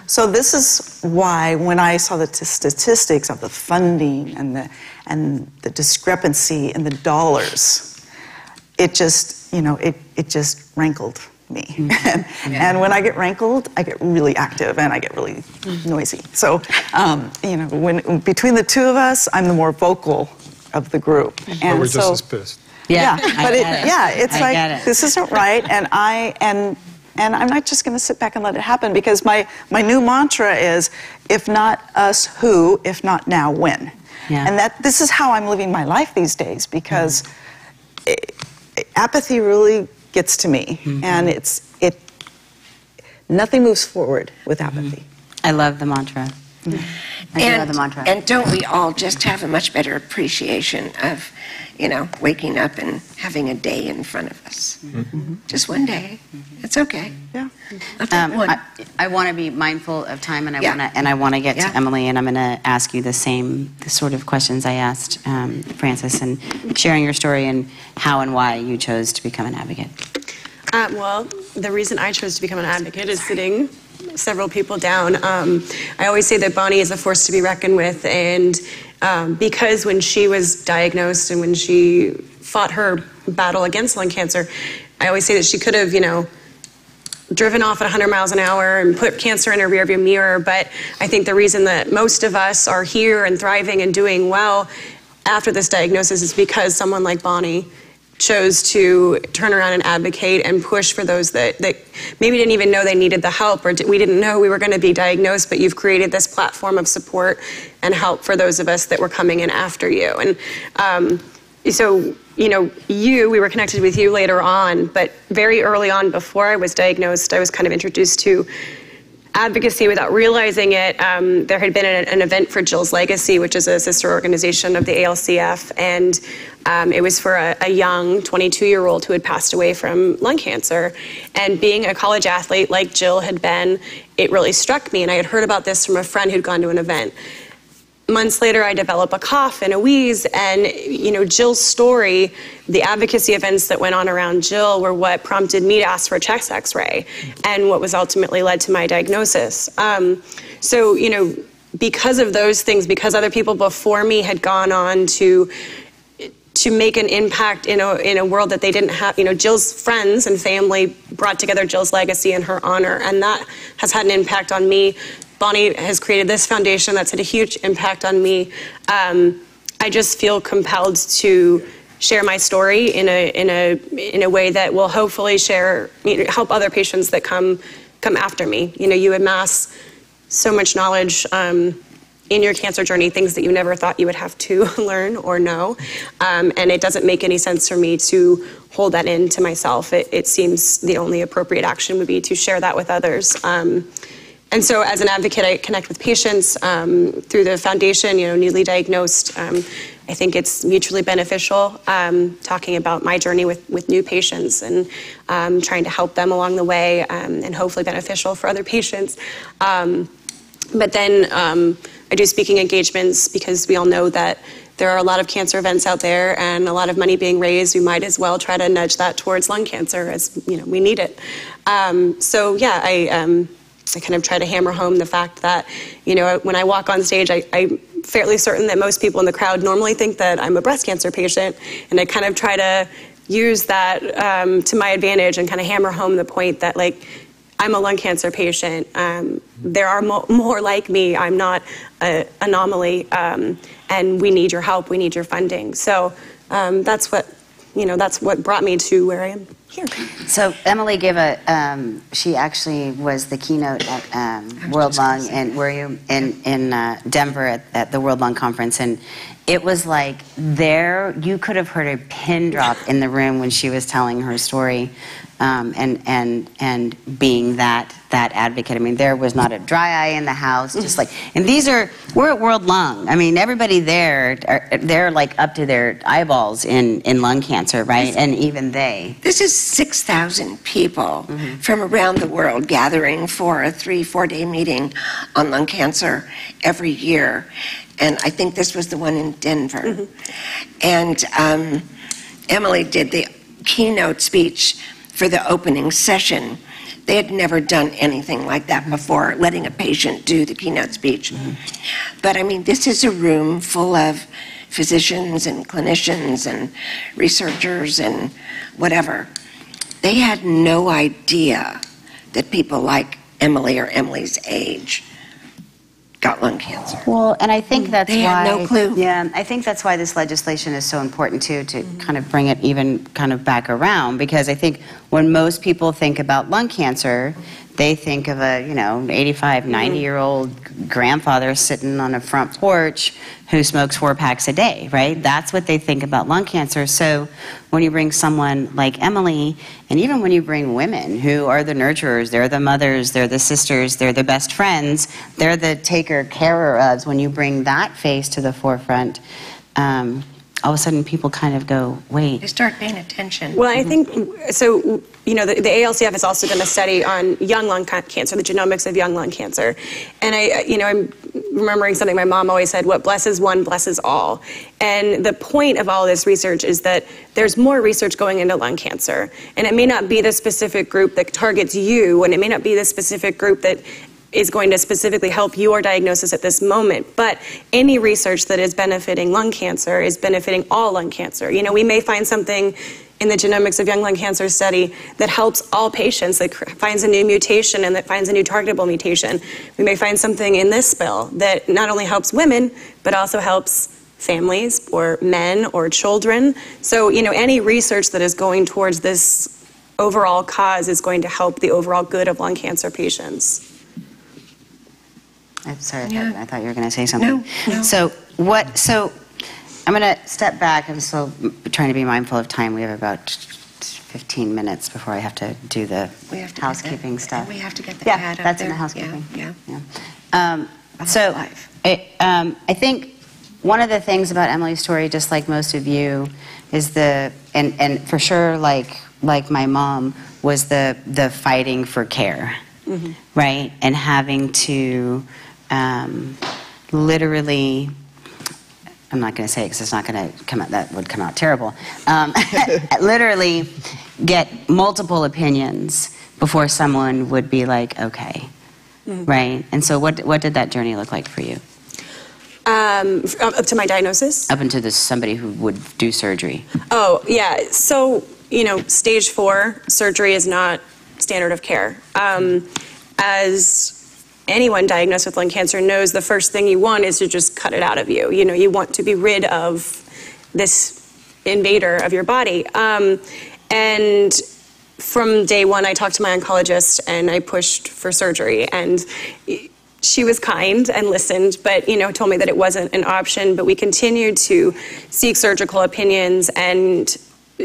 So this is why when I saw the statistics of the funding and the discrepancy in the dollars, it just it just rankled me. And when I get rankled, I get really active and I get really noisy. So when between the two of us, I'm the more vocal of the group. And we're just as pissed. It's like this isn't right, and I'm not just going to sit back and let it happen, because my new mantra is, if not us, who? If not now, when? Yeah. And this is how I'm living my life these days, because apathy really gets to me, and nothing moves forward with apathy. I love the mantra. I love the mantra. And don't we all just have a much better appreciation of, waking up and having a day in front of us? Just one day. It's okay. Yeah. I want to be mindful of time, and I want to get to Emily, and I'm going to ask you the sort of questions I asked Frances, and sharing your story and how and why you chose to become an advocate. Well, the reason I chose to become an advocate is sitting several people down. I always say that Bonnie is a force to be reckoned with, and because when she was diagnosed and when she fought her battle against lung cancer, I always say that she could have, driven off at 100 miles an hour and put cancer in her rearview mirror. But I think the reason that most of us are here and thriving and doing well after this diagnosis is because someone like Bonnie chose to turn around and advocate and push for those that maybe didn't even know they needed the help, or we didn't know we were going to be diagnosed, but you've created this platform of support and help for those of us that were coming in after you. And so, we were connected with you later on, but very early on, before I was diagnosed, I was kind of introduced to advocacy without realizing it. There had been an event for Jill's Legacy, which is a sister organization of the ALCF, and it was for a young 22-year-old who had passed away from lung cancer. And being a college athlete like Jill had been, it really struck me, and I had heard about this from a friend who'd gone to an event. Months later, I developed a cough and a wheeze, and Jill's story, the advocacy events that went on around Jill were what prompted me to ask for a chest X-ray, and what was ultimately led to my diagnosis. So, because of those things, because other people before me had gone on to make an impact in a world that they didn't have, Jill's friends and family brought together Jill's Legacy in her honor, and that has had an impact on me. Bonnie has created this foundation that's had a huge impact on me. I just feel compelled to share my story in a way that will hopefully help other patients that come after me. You amass so much knowledge in your cancer journey, things that you never thought you would have to learn or know, and it doesn't make any sense for me to hold that in to myself. It seems the only appropriate action would be to share that with others. And so as an advocate, I connect with patients through the foundation, newly diagnosed. I think it's mutually beneficial, talking about my journey with new patients and trying to help them along the way, and hopefully beneficial for other patients. But then I do speaking engagements because we all know that there are a lot of cancer events out there and a lot of money being raised. We might as well try to nudge that towards lung cancer, as we need it. So yeah, I kind of try to hammer home the fact that, when I walk on stage, I'm fairly certain that most people in the crowd normally think that I'm a breast cancer patient, and I kind of try to use that to my advantage and kind of hammer home the point that, I'm a lung cancer patient. There are more like me. I'm not an anomaly, and we need your help. We need your funding. So that's what brought me to where I am here. So Emily gave she actually was the keynote at World Lung, and were you in Denver at the World Lung Conference, and it was like you could have heard a pin drop in the room when she was telling her story, and being that advocate. I mean, there was not a dry eye in the house, just and we're at World Lung. I mean, everybody there, they're up to their eyeballs in lung cancer, right? And even This is 6,000 people from around the world gathering for a 3-4 day meeting on lung cancer every year. And I think this was the one in Denver. And Emily did the keynote speech for the opening session. They had never done anything like that before, letting a patient do the keynote speech. But I mean, this is a room full of physicians and clinicians and researchers and whatever. They had no idea that people like Emily or Emily's age got lung cancer. Well, and I think that's They why. had no clue. Yeah, I think that's why this legislation is so important too, to kind of bring it even kind of back around, because I think when most people think about lung cancer, they think of a 85, 90-year-old grandfather sitting on a front porch who smokes 4 packs a day, right? That's what they think about lung cancer. So when you bring someone like Emily, and even when you bring women who are the nurturers, they're the mothers, they're the sisters, they're the best friends, they're the carer-ofs, when you bring that face to the forefront, all of a sudden people kind of go, wait. They start paying attention. Well, I think, so, the ALCF has also done a study on young lung cancer, the genomics of young lung cancer. And I'm remembering something my mom always said, what blesses one blesses all. And the point of all this research is that there's more research going into lung cancer. And it may not be the specific group that targets you, and it may not be the specific group that is going to specifically help your diagnosis at this moment. But any research that is benefiting lung cancer is benefiting all lung cancer. We may find something in the Genomics of Young Lung Cancer study that helps all patients, that finds a new mutation and that finds a new targetable mutation. We may find something in this bill that not only helps women, but also helps families or men or children. So, any research that is going towards this overall cause is going to help the overall good of lung cancer patients. I'm sorry, I thought you were going to say something. No. So I'm going to step back. I'm still trying to be mindful of time. We have about 15 minutes before I have to do the housekeeping stuff. We have to get the ad up that's there. in the housekeeping. Yeah. I think one of the things about Emily's story, just like most of you, is and for sure, like my mom, was the fighting for care, right? And having to literally, I'm not going to say it because it's not going to come out, that would come out terrible, literally get multiple opinions before someone would be like, okay, right? And so what did that journey look like for you? Up to my diagnosis? Up into somebody who would do surgery. Oh, yeah. So, stage 4 surgery is not standard of care. As anyone diagnosed with lung cancer knows, the first thing you want is to just cut it out of you. You want to be rid of this invader of your body. And from day one, I talked to my oncologist and I pushed for surgery. And she was kind and listened, but, told me that it wasn't an option. But we continued to seek surgical opinions and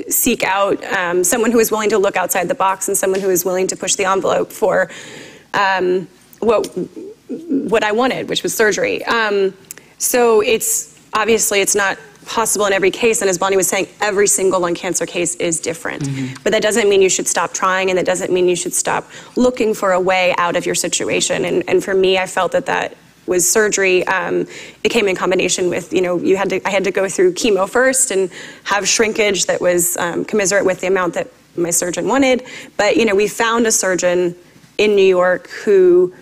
seek out someone who was willing to look outside the box and someone who was willing to push the envelope for what I wanted, which was surgery. So it's not possible in every case, and as Bonnie was saying, every single lung cancer case is different. But that doesn't mean you should stop trying, and that doesn't mean you should stop looking for a way out of your situation. And for me, I felt that was surgery. It came in combination with, I had to go through chemo first and have shrinkage that was commensurate with the amount that my surgeon wanted. But, we found a surgeon in New York who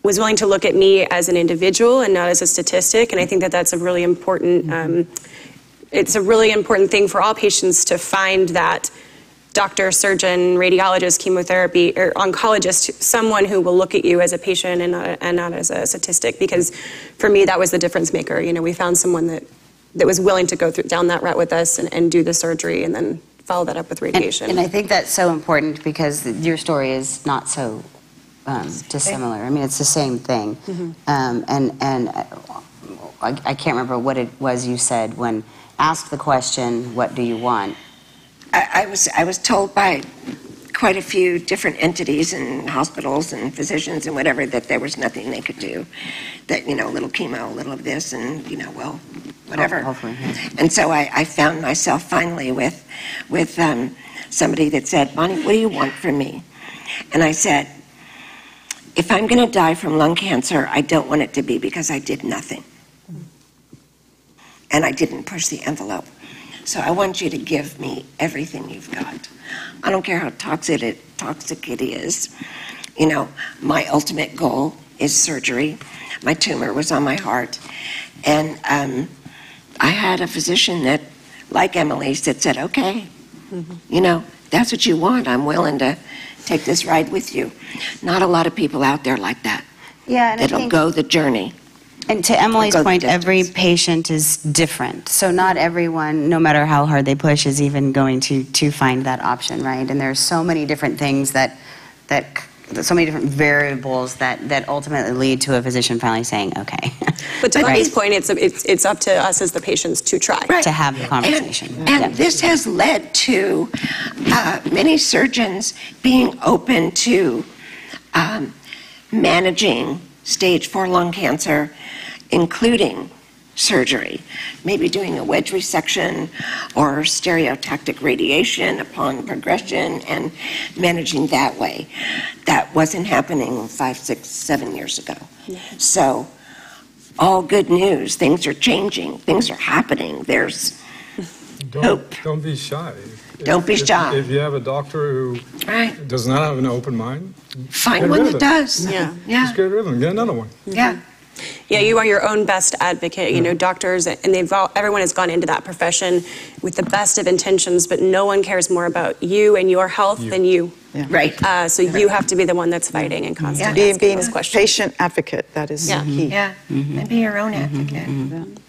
was willing to look at me as an individual and not as a statistic. And I think that that's a really important, it's a really important thing for all patients to find that doctor, surgeon, radiologist, chemotherapy, or oncologist, someone who will look at you as a patient and not as a statistic. Because for me, that was the difference maker. We found someone that was willing to go down that route with us and do the surgery and then follow that up with radiation. And I think that's so important because your story is not so dissimilar. I mean, it's the same thing. And I can't remember what it was you said when asked the question, what do you want? I was told by quite a few different entities and hospitals and physicians and whatever that there was nothing they could do. That, a little chemo, a little of this, and, whatever. Hopefully, yeah. And so I found myself finally with somebody that said, Bonnie, what do you want from me? And I said, if I'm going to die from lung cancer, I don't want it to be because I did nothing. And I didn't push the envelope. So I want you to give me everything you've got. I don't care how toxic it is. My ultimate goal is surgery. My tumor was on my heart. And I had a physician that, like Emily's, that said, okay, that's what you want. I'm willing to take this ride with you. Not a lot of people out there like that. Yeah, and that'll go the journey. And to Emily's point, every patient is different. So not everyone, no matter how hard they push, is even going to find that option, right? And there's so many different things so many different variables that ultimately lead to a physician finally saying, okay. But to Bonnie's point, it's up to us as the patients to try. To have the conversation. And this has led to many surgeons being open to managing stage 4 lung cancer, including surgery, maybe doing a wedge resection or stereotactic radiation upon progression and managing that way. That wasn't happening 5, 6, 7 years ago. So all good news. Things are changing. Things are happening. There's hope. Don't be shy. Don't be shy. If you have a doctor who does not have an open mind, find one that does. Just get rid of them. Get another one. Yeah. Yeah, you are your own best advocate. You know, doctors, and everyone has gone into that profession with the best of intentions, but no one cares more about you and your health than you. Yeah. Right. So you have to be the one that's fighting and constantly asking Being those a questions. patient advocate, that is key. Yeah, and be your own advocate.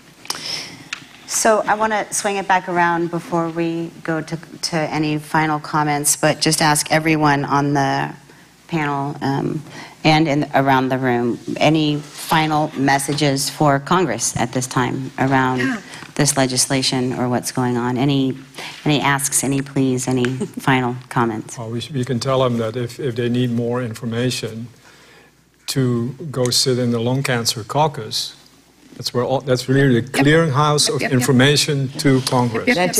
So I want to swing it back around before we go to any final comments, but just ask everyone on the panel and around the room, any final messages for Congress at this time around this legislation or what's going on? Any asks, any pleas, any final comments? Well, we can tell them that if they need more information, to go sit in the lung cancer caucus. That's really the clearinghouse of information to Congress. This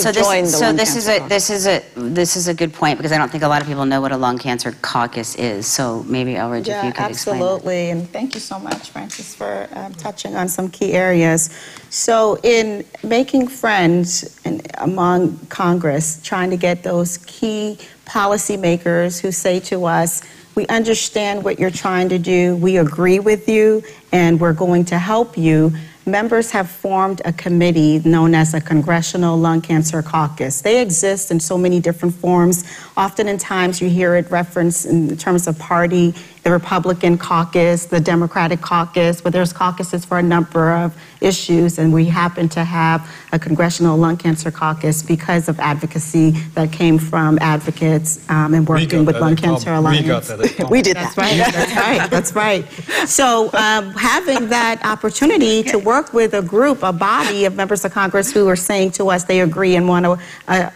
is a good point, because I don't think a lot of people know what a lung cancer caucus is. So maybe, Elridge, if you could explain that. Absolutely, and thank you so much, Francis, for touching on some key areas. So in making friends among Congress, trying to get those key policymakers who say to us, we understand what you're trying to do, we agree with you, and we're going to help you. Members have formed a committee known as a Congressional Lung Cancer Caucus. They exist in so many different forms. Often in times you hear it referenced in terms of party, the Republican caucus, the Democratic caucus, but there's caucuses for a number of issues, and we happen to have a Congressional Lung Cancer Caucus because of advocacy that came from advocates and working with Lung Cancer Alliance. We got that. We did That's that. right. That's right. That's right. So having that opportunity to work with a group, a body of members of Congress who are saying to us they agree and want to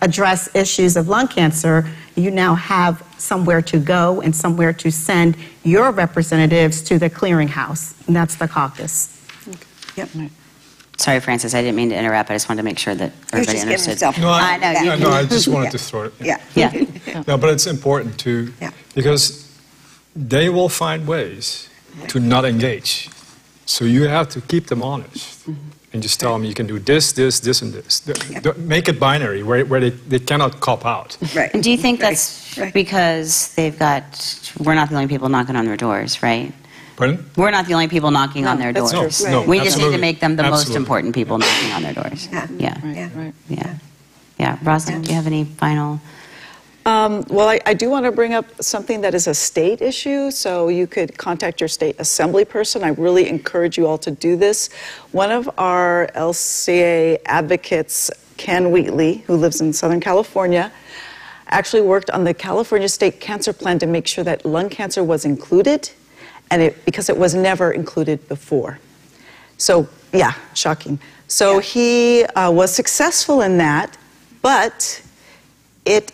address issues of lung cancer, you now have somewhere to go and somewhere to send your representatives to the clearinghouse, and that's the caucus. Yep. Sorry, Francis, I didn't mean to interrupt. I just wanted to make sure that everybody understood. I just wanted to throw it. Yeah. No, but it's important to, because they will find ways to not engage. So you have to keep them honest and just tell them you can do this, this, this, and this. Make it binary where they cannot cop out. Right. And do you think that's because we're not the only people knocking on their doors, right? Pardon? We're not the only people knocking on their doors. That's true. No, we just need to absolutely. make them the most Absolutely. important people knocking on their doors. Yeah. Rosalind, do you have any final? Well, I do want to bring up something that is a state issue, so you could contact your state assembly person. I really encourage you all to do this. One of our LCA advocates, Ken Wheatley, who lives in Southern California, actually worked on the California State Cancer Plan to make sure that lung cancer was included, because it was never included before. So, yeah, shocking. So he was successful in that, but it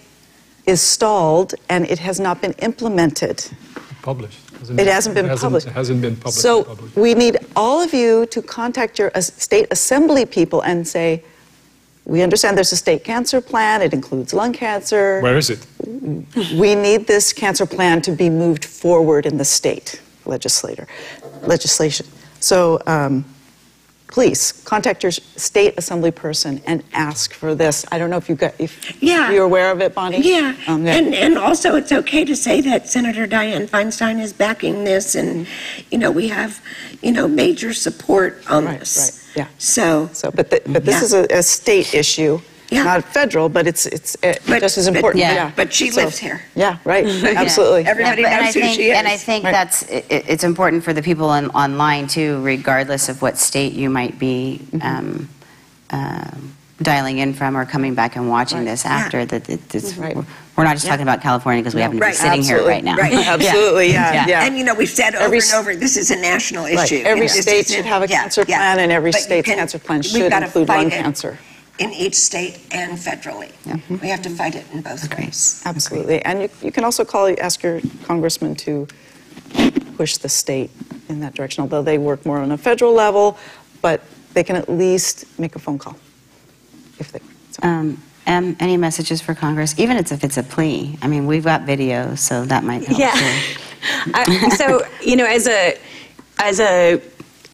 is stalled and it has not been implemented. Published. It hasn't been published. It hasn't been published. So we need all of you to contact your state assembly people and say, we understand there's a state cancer plan, it includes lung cancer. Where is it? We need this cancer plan to be moved forward in the state legislation. So please contact your state assembly person and ask for this. I don't know if you're aware of it, Bonnie? Yeah. And also it's okay to say that Senator Dianne Feinstein is backing this, and we have major support on this. Yeah. But this is a state issue. Not federal, but it's just as important. But she lives here. Yeah, right. Absolutely. Everybody knows who she is. And I think it's important for the people online too, regardless of what state you might be dialing in from or coming back and watching this after. We're not just talking about California because we happen to be sitting here right now. Right. Absolutely. Yeah. And we've said over and over, this is a national issue. Every state should have a cancer plan, and every state's cancer plan should include lung cancer. In each state and federally. We have to fight it in both ways. Absolutely. And you can also ask your congressman to push the state in that direction, although they work more on a federal level, but they can at least make a phone call. Any messages for Congress, even if it's a plea? I mean, we've got video, so that might help too.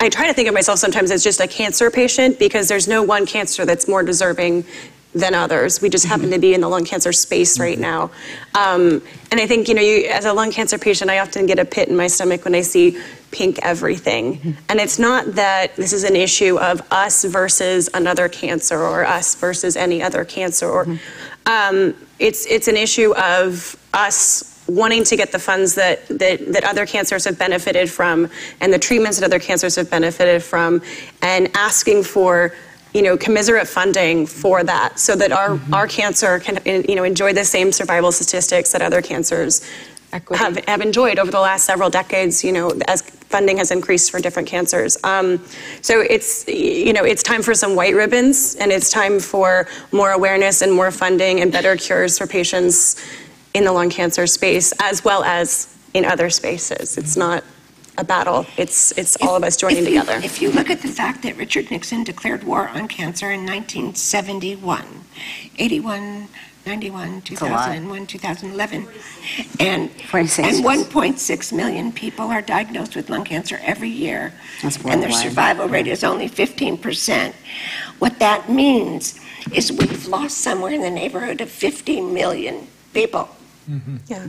I try to think of myself sometimes as just a cancer patient, because there's no one cancer that's more deserving than others. We just happen to be in the lung cancer space right now. And I think, as a lung cancer patient, I often get a pit in my stomach when I see pink everything. And it's not that this is an issue of us versus another cancer or us versus any other cancer. Or it's an issue of us wanting to get the funds that other cancers have benefited from and the treatments that other cancers have benefited from, and asking for commiserate funding for that, so that our cancer can enjoy the same survival statistics that other cancers have enjoyed over the last several decades, as funding has increased for different cancers. So it's time for some white ribbons, and it's time for more awareness and more funding and better cures for patients in the lung cancer space, as well as in other spaces. It's not a battle. It's all of us joining together. If you look at the fact that Richard Nixon declared war on cancer in 1971, 81, 91, 2001, 2011, and 1.6 million people are diagnosed with lung cancer every year, and their survival rate is only 15%. What that means is we've lost somewhere in the neighborhood of 50 million people. Yeah.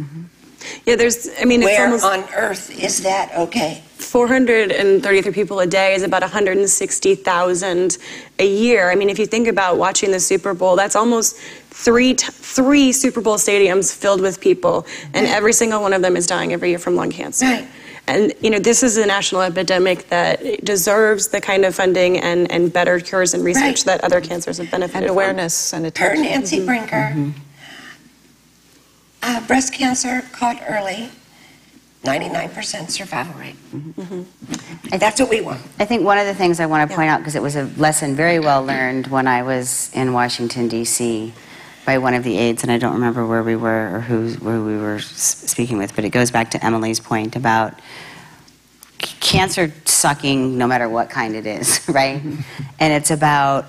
Yeah, where on earth is that okay? 433 people a day is about 160,000 a year. I mean, if you think about watching the Super Bowl, that's almost three Super Bowl stadiums filled with people, and every single one of them is dying every year from lung cancer. Right. And, this is a national epidemic that deserves the kind of funding and better cures and research that other cancers have benefited from. Awareness and attention. Per Nancy Brinker, breast cancer caught early, 99% survival rate. That's what we want. I think one of the things I want to point out, because it was a lesson very well learned when I was in Washington, D.C., by one of the aides, and I don't remember where we were or who we were speaking with, but it goes back to Emily's point about cancer sucking no matter what kind it is, right? And it's about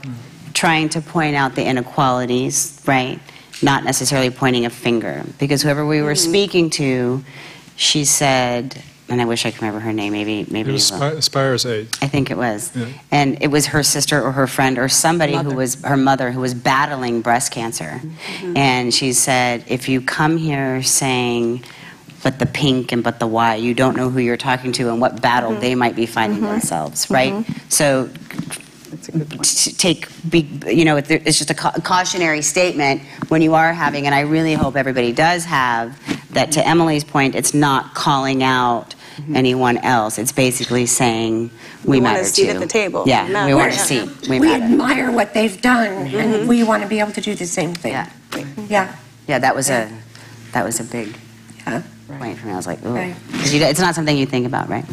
trying to point out the inequalities, right? Not necessarily pointing a finger, because whoever we were speaking to, she said, and I wish I could remember her name, maybe It was Spire's aide. I think it was. Yeah. And it was her sister or her friend or somebody who was her mother who was battling breast cancer. And she said, if you come here saying, but the pink and but the why, you don't know who you're talking to and what battle they might be fighting themselves, right? So it's just a cautionary statement when you are having, and I really hope everybody does have, that to Emily's point, it's not calling out anyone else. It's basically saying we matter too. Want a seat at the table. Yeah, we want a seat. We admire what they've done, and we want to be able to do the same thing. Yeah, that was a big point for me. I was like, ooh. Right. 'Cause it's not something you think about, right?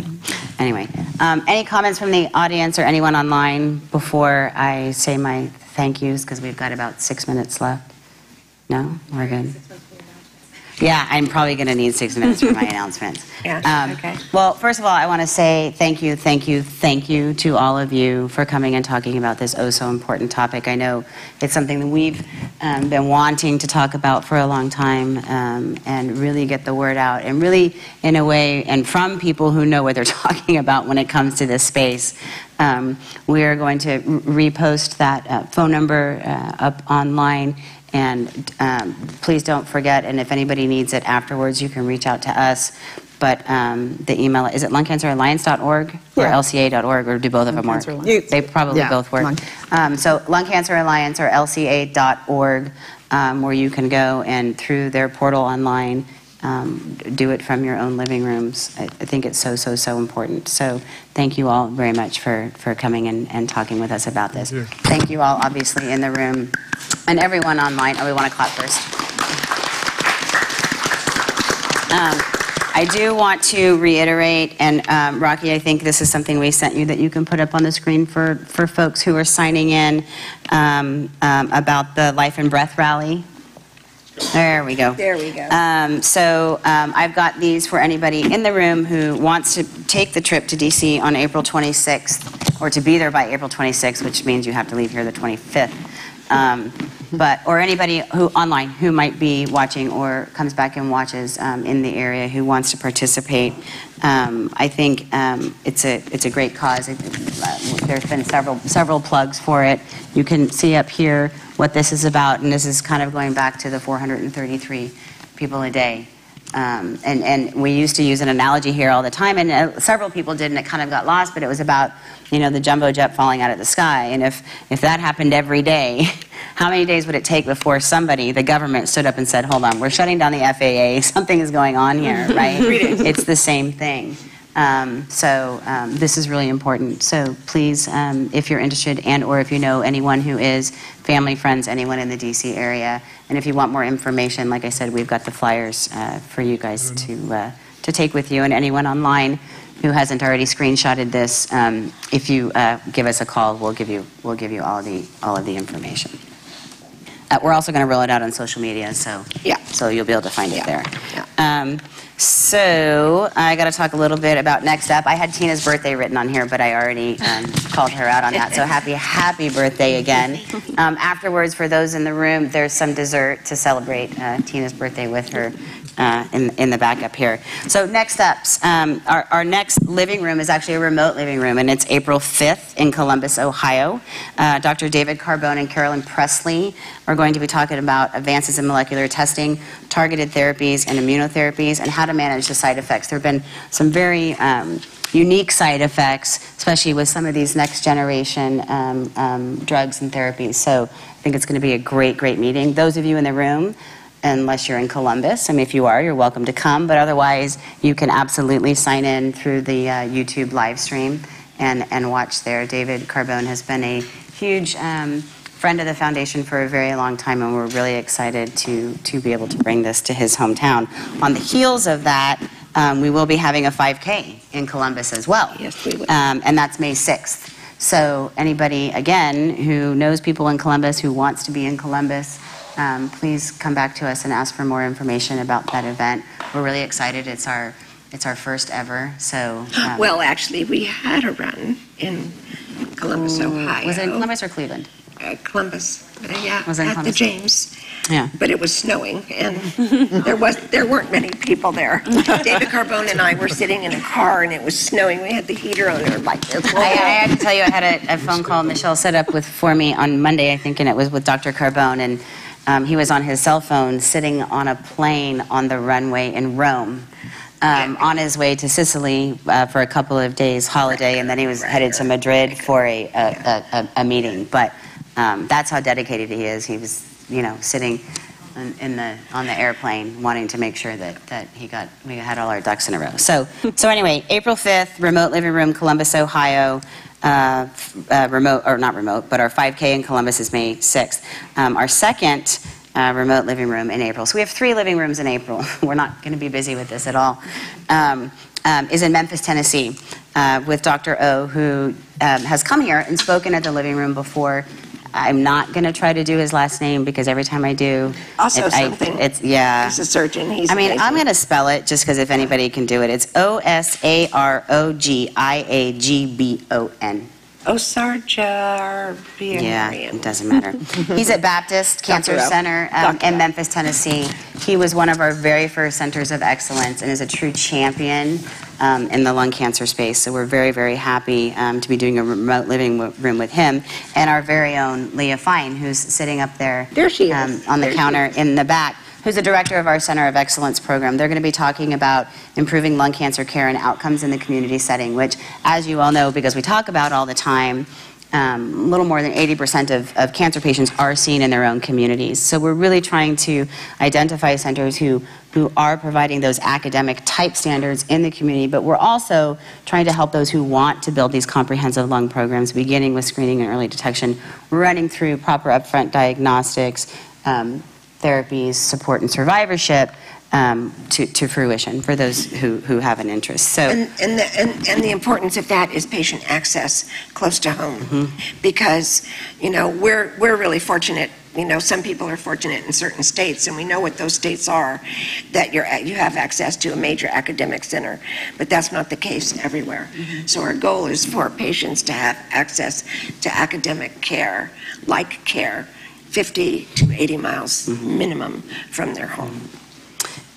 Anyway, any comments from the audience or anyone online before I say my thank yous, because we've got about 6 minutes left? No? We're good. Yeah, I'm probably going to need 6 minutes for my announcements. Okay. Well, first of all, I want to say thank you to all of you for coming and talking about this so important topic. I know it's something that we've been wanting to talk about for a long time, and really get the word out, and really, in a way, and from people who know what they're talking about when it comes to this space. We are going to repost that phone number up online. And please don't forget, and if anybody needs it afterwards, you can reach out to us. But the email, is it lungcanceralliance.org or lca.org, or do both of them work? They probably both work. So lungcanceralliance or lca.org, where you can go and through their portal online, do it from your own living rooms. I think it's so important. So thank you all very much for coming and talking with us about this. Thank you all, obviously, in the room. And everyone online. Oh, we want to clap first. I do want to reiterate, and Rocky, I think this is something we sent you that you can put up on the screen for folks who are signing in about the Life and Breath Rally. There we go. There we go. I've got these for anybody in the room who wants to take the trip to DC on April 26th, or to be there by April 26th, which means you have to leave here the 25th. Or anybody who online who might be watching or comes back and watches in the area who wants to participate. I think it's a great cause. There's been several plugs for it. You can see up here what this is about, and this is kind of going back to the 433 people a day. And we used to use an analogy here all the time, and several people did, and it kind of got lost, but it was about, the jumbo jet falling out of the sky. And if that happened every day, how many days would it take before somebody, the government, stood up and said, hold on, we're shutting down the FAA, something is going on here, right? It's the same thing. This is really important. So please, if you're interested and or if you know anyone who is, family, friends, anyone in the DC area, and if you want more information, like I said, we've got the flyers for you guys to take with you, and anyone online who hasn't already screenshotted this, if you give us a call, we'll give you all of the information. We're also going to roll it out on social media, so you'll be able to find it there. So I got to talk a little bit about next up. I had Tina's birthday written on here, but I already called her out on that. So happy birthday again. Afterwards, for those in the room, there's some dessert to celebrate Tina's birthday with her in the back up here. So next ups, our next living room is actually a remote living room, and it's April 5th in Columbus, Ohio. Dr. David Carbone and Carolyn Presley are going to be talking about advances in molecular testing, targeted therapies, and immunotherapies, and how to manage the side effects. There have been some very unique side effects, especially with some of these next generation drugs and therapies. So I think it's going to be a great meeting. Those of you in the room, unless you're in Columbus, if you are, you're welcome to come, but otherwise you can absolutely sign in through the YouTube live stream and watch there. David Carbone has been a huge friend of the foundation for a very long time, and we're really excited to be able to bring this to his hometown. On the heels of that, we will be having a 5K in Columbus as well. Yes, we will. And that's May 6th. So anybody, again, who knows people in Columbus, who wants to be in Columbus, please come back to us and ask for more information about that event. We're really excited. It's our first ever. So well, actually, we had a run in Columbus, Ohio. Was it in Columbus or Cleveland? Columbus, yeah, Was it in at Columbus? the James. Yeah. But it was snowing, and there weren't many people there. David Carbone and I were sitting in a car, and it was snowing. We had the heater on there like this. I had to tell you, I had a phone call Michelle set up for me on Monday, I think, and it was with Dr. Carbone, and he was on his cell phone sitting on a plane on the runway in Rome. On his way to Sicily for a couple of days holiday, and then he was headed to Madrid for a meeting. But that's how dedicated he is. He was, sitting on the airplane, wanting to make sure that we had all our ducks in a row. So anyway, April 5th, remote living room, Columbus, Ohio. Remote, or not remote, but our 5K in Columbus is May 6th. Our second remote living room in April. So we have 3 living rooms in April. We're not going to be busy with this at all. Is in Memphis, Tennessee, with Dr. O, who has come here and spoken at the living room before. I'm not going to try to do his last name because every time I do, Also something. He's a surgeon. He's amazing. I'm going to spell it just because if anybody can do it. It's OsarogIagbon. Osargarian. Yeah, it doesn't matter. He's at Baptist Cancer Dr. O. Center in Memphis, Tennessee. He was one of our very first centers of excellence and is a true champion in the lung cancer space. So we're very, very happy to be doing a remote living room with him. And our very own Leah Fine, who's sitting up there, she is. On the counter in the back, who's the director of our Center of Excellence program. They're going to be talking about improving lung cancer care and outcomes in the community setting, which, as you all know, because we talk about all the time, a little more than 80% of cancer patients are seen in their own communities. So we're really trying to identify centers who are providing those academic type standards in the community, but we're also trying to help those who want to build these comprehensive lung programs, beginning with screening and early detection, running through proper upfront diagnostics, therapies, support, and survivorship to fruition for those who have an interest. So, and the importance of that is patient access close to home, because we're really fortunate. Some people are fortunate in certain states, and we know what those states are, that you have access to a major academic center, but that's not the case everywhere. So our goal is for patients to have access to academic care, like care, 50 to 80 miles minimum from their home.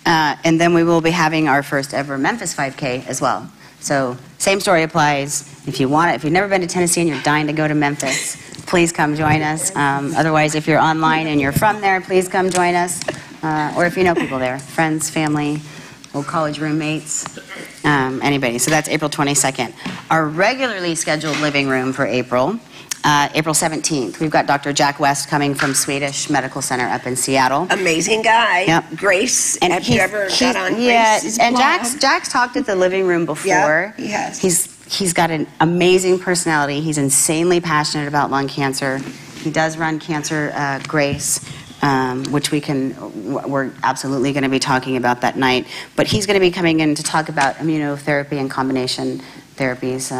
And then we will be having our first ever Memphis 5K as well. So same story applies. If you want it, if you've never been to Tennessee and you're dying to go to Memphis, please come join us. Otherwise, if you're online and you're from there, please come join us. Or if you know people there, friends, family, old college roommates, anybody. So that's April 22nd. Our regularly scheduled living room for April 17th. We've got Dr. Jack West coming from Swedish Medical Center up in Seattle. Amazing guy. Yep. Grace. And have you ever got on Yeah, Grace's and blog? Jack's talked at the living room before. Yeah, he has. He's got an amazing personality. He's insanely passionate about lung cancer. He does run Cancer Grace, which we're absolutely going to be talking about that night. But he's going to be coming in to talk about immunotherapy and combination therapies.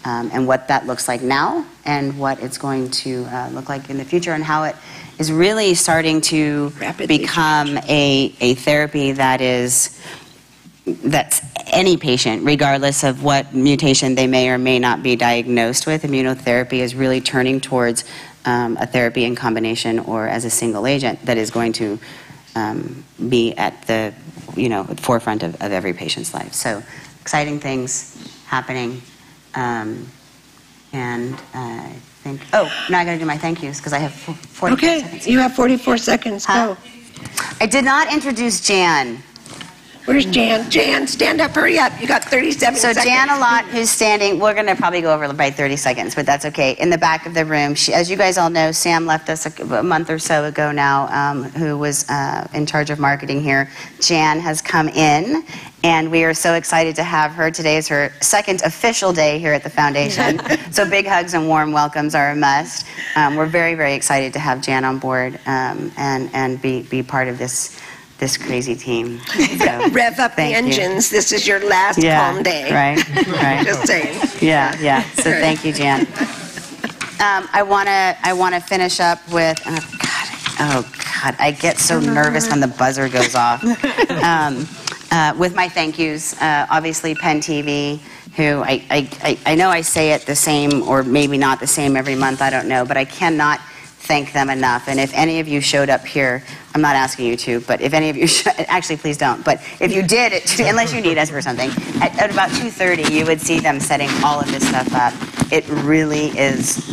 And what that looks like now and what it's going to look like in the future and how it is really starting to become a therapy that's any patient, regardless of what mutation they may or may not be diagnosed with. Immunotherapy is really turning towards a therapy in combination or as a single agent that is going to be at the forefront of every patient's life. So exciting things happening. And I think, now I got to do my thank yous because I have 44 seconds. Okay, you have 44 seconds. Go. I did not introduce Jan. Where's Jan? Jan, stand up, hurry up. You got 37 So seconds. Jan Alott, who's standing, we're going to probably go over by 30 seconds, but that's okay. In the back of the room, as you guys all know, Sam left us a month or so ago now, who was in charge of marketing here. Jan has come in, and we are so excited to have her. Today is her second official day here at the foundation. So big hugs and warm welcomes are a must. We're very, very excited to have Jan on board and be part of this crazy team. So, rev up the engines. This is your last calm day. Right. Just saying. Yeah. So thank you, Jan. I want to finish up with. Oh God, I get so nervous when the buzzer goes off. With my thank yous, obviously Penn TV, who I know I say it the same or maybe not the same every month. I don't know, but I cannot thank them enough. And if any of you showed up here, I'm not asking you to, but if any of you actually please don't, but if you did, unless you need us for something, at about 2:30 you would see them setting all of this stuff up. It really is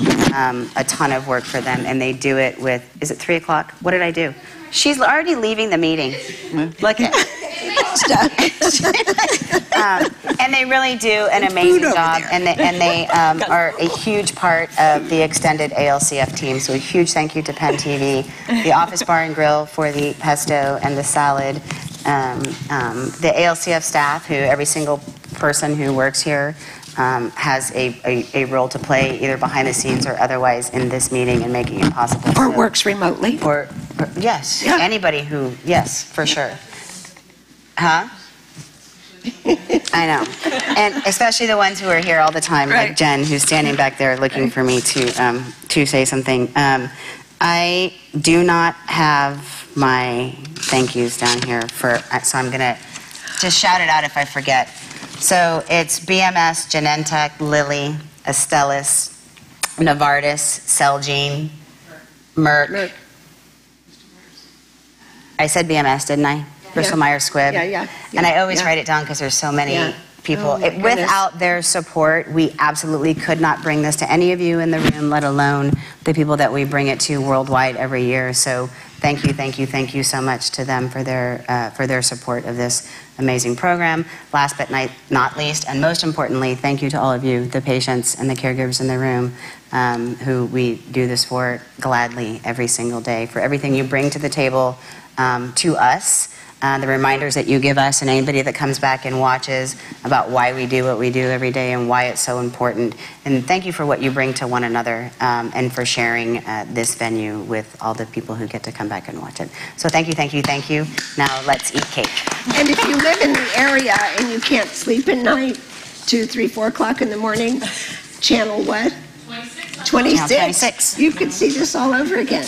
a ton of work for them, and they do it with, is it 3 o'clock? What did I do? She's already leaving the meeting. Look at and they really do an amazing job, and they are a huge part of the extended ALCF team. So a huge thank you to Penn TV, the Office Bar and Grill for the pesto and the salad, the ALCF staff, who every single person who works here has a role to play, either behind the scenes or otherwise, in this meeting and making it possible. Or works remotely. Or yes, anybody who, yes, for sure. Huh? I know. And especially the ones who are here all the time, like Jen, who's standing back there looking for me to say something. I do not have my thank yous down here, so I'm going to just shout it out if I forget. So it's BMS, Genentech, Lilly, Astellas, Novartis, Celgene, Merck. I said BMS, didn't I? Bristol Myers Squibb. Yeah. And I always write it down because there's so many people. Without their support, we absolutely could not bring this to any of you in the room, let alone the people that we bring it to worldwide every year. So thank you so much to them for their support of this amazing program. Last but not least, and most importantly, thank you to all of you, the patients and the caregivers in the room, who we do this for gladly every single day, for everything you bring to the table to us. The reminders that you give us and anybody that comes back and watches about why we do what we do every day and why it's so important. And thank you for what you bring to one another, and for sharing this venue with all the people who get to come back and watch it. So thank you. Now let's eat cake. And if you live in the area and you can't sleep at night, 2, 3, 4 o'clock in the morning, channel what? 26. You could see this all over again.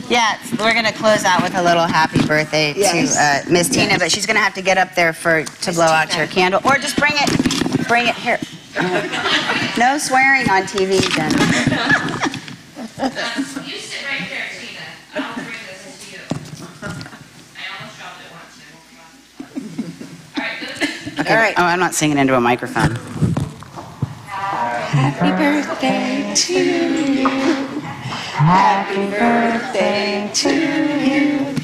Yeah, we're going to close out with a little happy birthday to Miss Tina, but she's going to have to get up there to blow out your candle. Or just bring it here. No swearing on TV, Jen. You sit right there, Tina. I'll bring this to you. I almost dropped it once, and I won't drop it. All right, good. Okay. All right. Oh, I'm not singing into a microphone. Happy birthday to you. Happy birthday to you.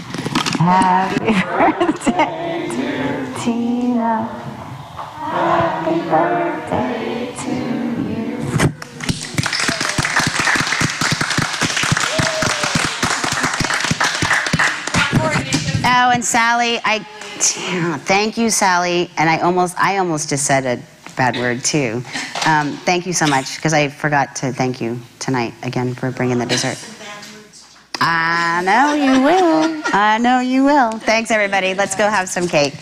Happy birthday, Tina. Happy birthday to you. Oh, and Sally, thank you, Sally. And I almost just said a bad word too. Thank you so much, because I forgot to thank you tonight again for bringing the dessert. I know you will. I know you will. Thanks, everybody. Let's go have some cake.